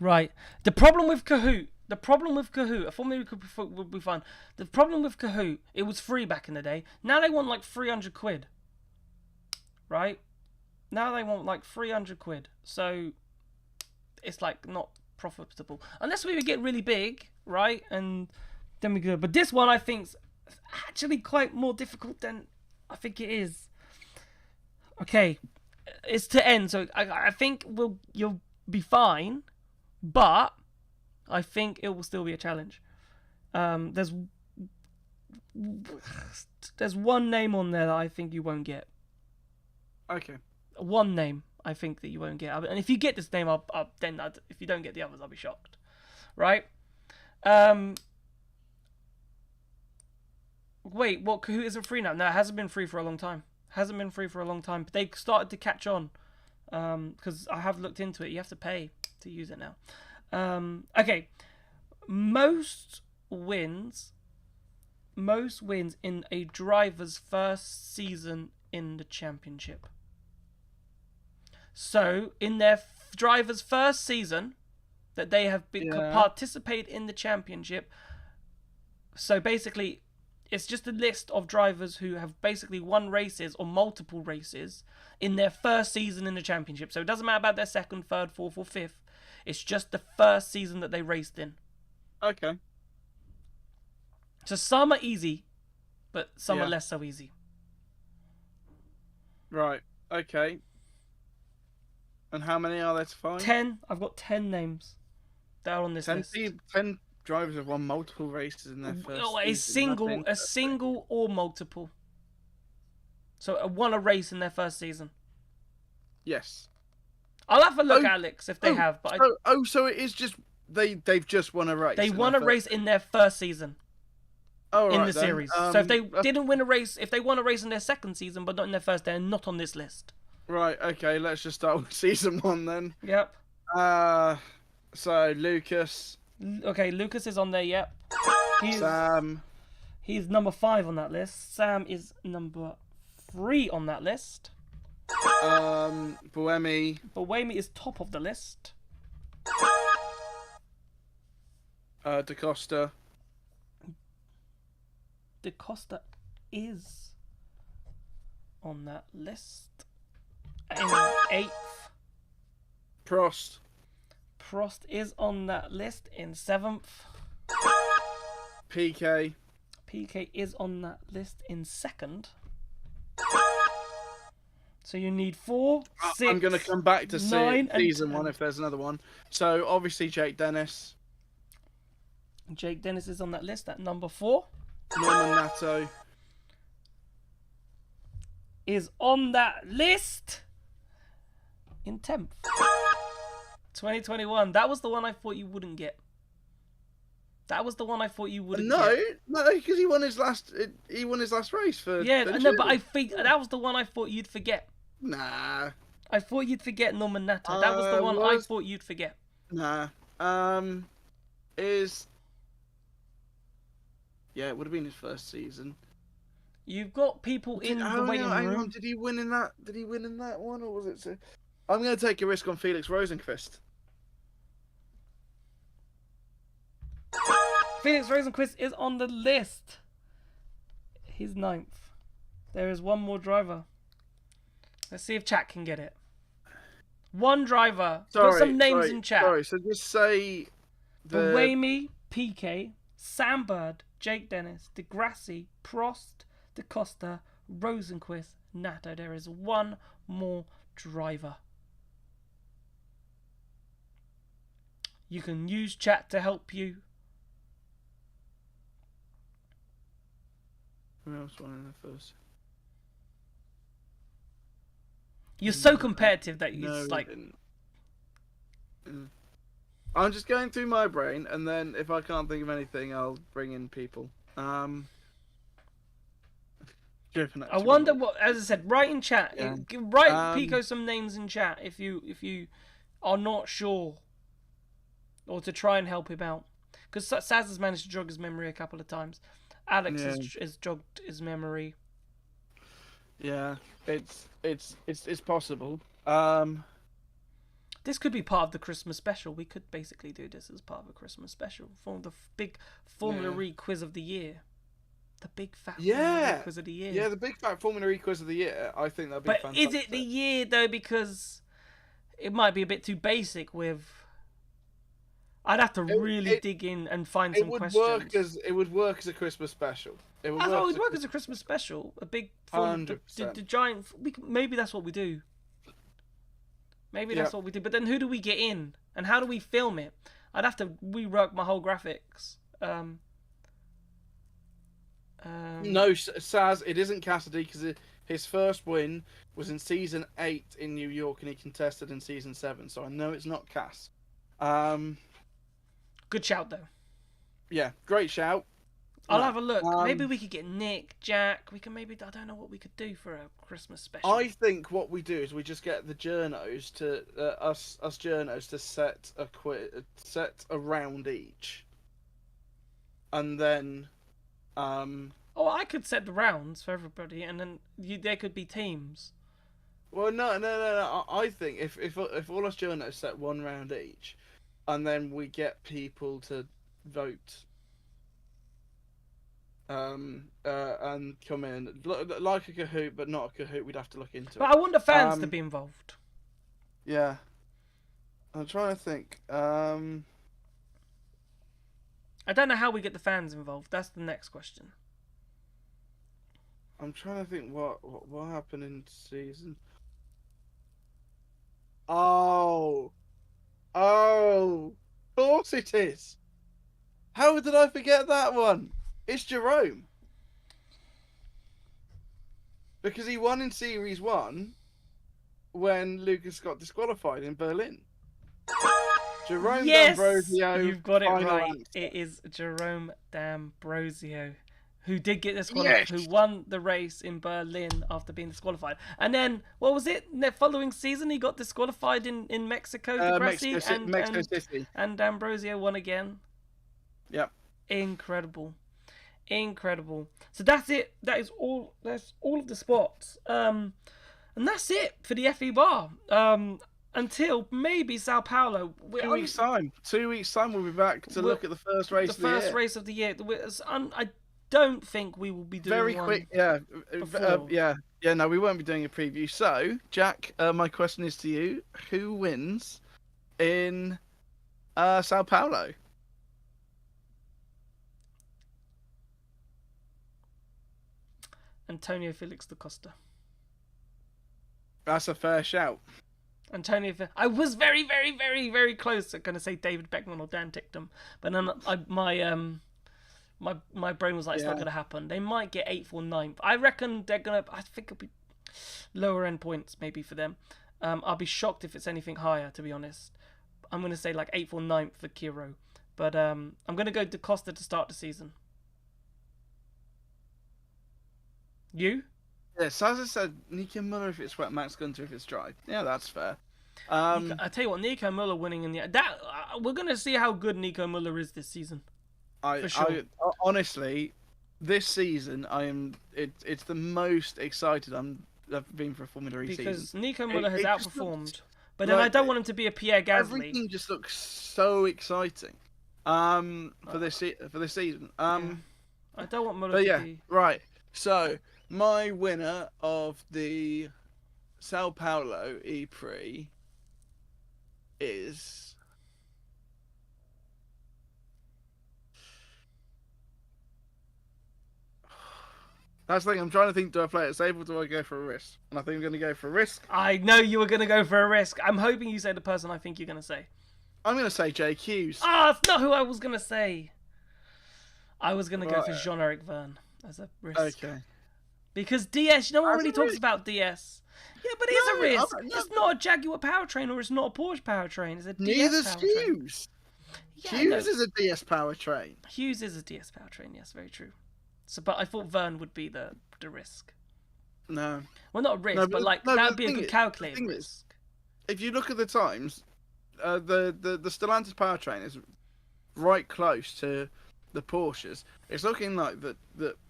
Right. The problem with Kahoot, I thought maybe would be fun. The problem with Kahoot, it was free back in the day. Now they want like 300 quid. Right? Now they want like 300 quid. So it's like not profitable. Unless we would get really big, right? And then we go. But this one I think's actually quite more difficult than I think it is. Okay. It's to end, so I think you'll be fine, but I think it will still be a challenge. There's one name on there that I think you won't get. Okay. One name I think that you won't get, and if you get this name, if you don't get the others, I'll be shocked. Right? Wait, what? Kahoot isn't free now? No, it hasn't been free for a long time. But they started to catch on, because I have looked into it. You have to pay to use it now. Okay, most wins in a driver's first season in the championship. So in their driver's first season that they have participated in the championship. So basically, it's just a list of drivers who have basically won races or multiple races in their first season in the championship. So it doesn't matter about their second, third, fourth, or fifth. It's just the first season that they raced in. Okay. So some are easy, but some are less so easy. Right. Okay. And how many are there to find? 10. I've got 10 names that are on this list. 10 drivers have won multiple races in their first season. A single or multiple. So won a race in their first season. Yes. I'll have a look, Alex, if they have. But so it is just they've just won a race. They won a race in their first season. Oh, right, in the series. So if they didn't win a race, if they won a race in their second season but not in their first, they're not on this list. Right. Okay. Let's just start with season 1 then. Yep. So Lucas. Okay, Lucas is on there. Yep. Sam. He's number 5 on that list. Sam is number 3 on that list. Buemi. Buemi is top of the list. Da Costa. Da Costa is on that list. In 8th. Prost. Prost is on that list in 7th. PK. PK is on that list in 2nd. So you need 4, 6. I'm going to come back to 9, season 1 if there's another one. So obviously Jake Dennis. Jake Dennis is on that list at number 4. Norman Nato is on that list in 10th. 2021. That was the one I thought you wouldn't get. No, because he won his last race for. Yeah, no, but I think that was the one I thought you'd forget. Nah. I thought you'd forget Norman Nato. That was the one I thought you'd forget. Nah. Yeah, it would have been his first season. You've got people in the waiting room. Did he win in that? Did he win in that one, or was it? I'm going to take a risk on Felix Rosenqvist. Felix Rosenqvist is on the list. He's 9th. There is one more driver. Let's see if chat can get it. One driver. Put some names in chat. Sorry, so just say Buemi, PK, Sam Bird, Jake Dennis, DeGrassi, Prost, Da Costa, Rosenqvist, Nato. There is one more driver. You can use chat to help you. Who else won in the first? You're so competitive that you I'm just going through my brain, and then if I can't think of anything, I'll bring in people. I wonder what, as I said, write in chat. Yeah. Write Pico some names in chat if you are not sure, or to try and help him out. Because Saz has managed to jog his memory a couple of times. Alex has jogged his memory. Yeah, it's possible. This could be part of the Christmas special. We could basically do this as part of a Christmas special for the big Formula E quiz of the year. The big fat Formula E quiz of the year. Yeah, the big fat Formula E quiz of the year. I think that'd be fantastic. But is it the year though? Because it might be a bit too basic with. I'd have to really dig in and find some questions. It would work as a Christmas special. It would work as a Christmas special. A big 100%. The giant. Maybe that's what we do. Maybe that's what we do. But then who do we get in? And how do we film it? I'd have to rework my whole graphics. No, Saz, it isn't Cassidy because his first win was in season 8 in New York and he contested in season 7. So I know it's not Cass. Good shout, though. Yeah, great shout. I'll have a look. Maybe we could get Nick, Jack. We can maybe. I don't know what we could do for a Christmas special. I think what we do is we just get the journos to us journos to set a round each, and then. Oh, I could set the rounds for everybody, and then there could be teams. Well, no. I think if all us journos set one round each, and then we get people to vote. And come in like a Kahoot, but not a Kahoot. We'd have to look into it. But I want the fans to be involved. Yeah, I'm trying to think. I don't know how we get the fans involved. That's the next question. I'm trying to think what happened in season. Oh, of course it is. How did I forget that one? It's Jerome. Because he won in Series 1 when Lucas got disqualified in Berlin. Jerome D'Ambrosio. You've got it right. Answer. It is Jerome D'Ambrosio who did get disqualified, who won the race in Berlin after being disqualified. And then, what was it? The following season, he got disqualified in Mexico, Mexico City. And D'Ambrosio won again. Yep. Incredible. So that's it. That's all of the spots. And that's it for the FE bar. Until maybe Sao Paulo. 2 weeks time. 2 weeks time we'll be back to look at the first race of the year. The first race of the year. I don't think we will be doing very quick. Yeah. No, we won't be doing a preview. So, Jack, my question is to you: who wins in Sao Paulo? Antonio Felix da Costa. That's a fair shout. I was very, very, very, very close to going to say David Beckman or Dan Ticktum, but then my brain was like, it's not going to happen. They might get 8th or 9th. I reckon they're going to. I think it'll be lower end points maybe for them. I'll be shocked if it's anything higher, to be honest. I'm going to say like 8th or 9th for Kiro, but I'm going to go da Costa to start the season. You? Yeah, Sazza said Nico Muller if it's wet, Max Gunter if it's dry. Yeah, that's fair. I tell you what, Nico Muller winning in the we're gonna see how good Nico Muller is this season. For sure. Honestly, this season it's the most excited I've been for a Formula E season because Nico Muller has outperformed. But then I don't want him to be a Pierre Gasly. Everything just looks so exciting. For this season. I don't want Muller to be. Right. So my winner of the Sao Paulo E-Prix is that's the thing. I'm trying to think, do I play it safe or do I go for a risk? And I think I'm going to go for a risk. I know you were going to go for a risk. I'm hoping you say the person I think you're going to say. I'm going to say Jake Hughes. That's not who I was going to say. I was going to go for Jean-Eric Verne as a risk. Okay. Because DS, no one really talks about DS. Yeah, but it is a risk. It's not a Jaguar powertrain or it's not a Porsche powertrain. It's a DS powertrain. Hughes. Yeah, Hughes is a DS powertrain. Hughes is a DS powertrain, yes, very true. So, but I thought Verne would be the risk. No. Well, not a risk, but like that would be a good calculated risk. If you look at the times, the Stellantis powertrain is right close to the Porsches. It's looking like that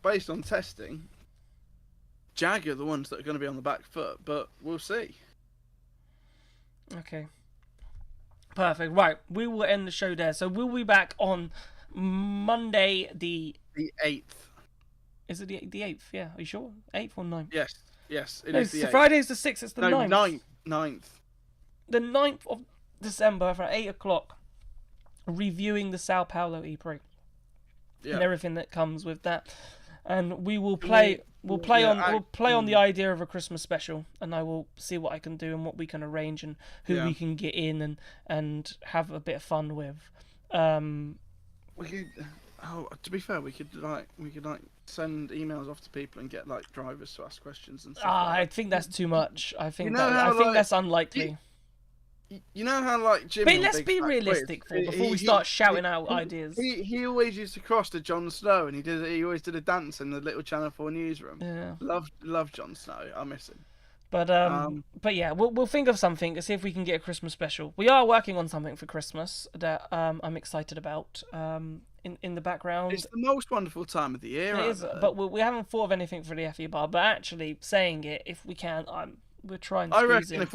based on testing, Jag are the ones that are going to be on the back foot, but we'll see. Okay. Perfect. Right, we will end the show there. So we'll be back on Monday the 8th. Is it the 8th? Yeah, are you sure? 8th or 9th? Yes, it No, is the 8th. Friday's the 6th, it's the 9th. 9th. The 9th of December for 8 o'clock, reviewing the Sao Paulo E-Prix. Yeah. And everything that comes with that. And we will play on the idea of a Christmas special, and I will see what I can do and what we can arrange and who we can get in and have a bit of fun with. We could to be fair, we could send emails off to people and get like drivers to ask questions and stuff. I think that's too much. I think like, that's unlikely. You know how like Jimmy. But let's be realistic before we start shouting out ideas. He always used to cross to Jon Snow, and he always did a dance in the little Channel 4 newsroom. Yeah. Love Jon Snow. I miss him. But yeah, we'll think of something to see if we can get a Christmas special. We are working on something for Christmas that I'm excited about. In the background, it's the most wonderful time of the year. It is, but we haven't thought of anything for the FE bar. But actually, saying it, if we can, we're trying to I squeeze reckon in. if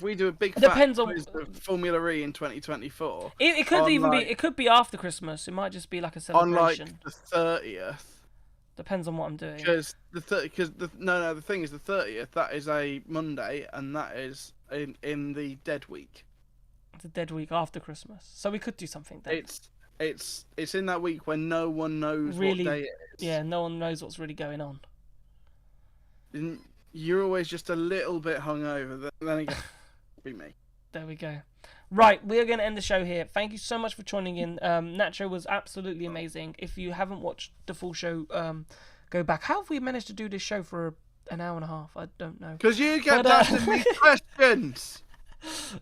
we do a big Depends on quiz of Formula E in 2024. It could even be. It could be after Christmas. It might just be like a celebration. On like the 30th. Depends on what I'm doing. Because the thing is the 30th. That is a Monday, and that is in the dead week. It's a dead week after Christmas, so we could do something then. It's in that week when no one knows what day it is. Yeah, no one knows what's really going on. You're always just a little bit hungover. Then again, be me. There we go. Right, we are going to end the show here. Thank you so much for joining in. Nacho was absolutely amazing. If you haven't watched the full show, go back. How have we managed to do this show for an hour and a half? I don't know. Because you kept asking me questions.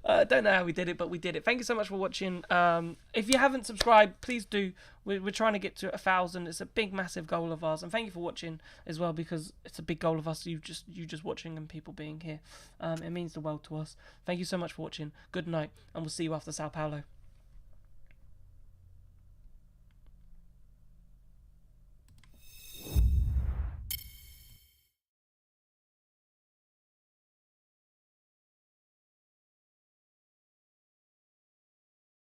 I don't know how we did it, but we did it. Thank you so much for watching. If you haven't subscribed, please do. We're trying to get to 1,000. It's a big, massive goal of ours, and thank you for watching as well, because it's a big goal of us. You just watching and people being here. It means the world to us. Thank you so much for watching. Good night, and we'll see you after Sao Paulo.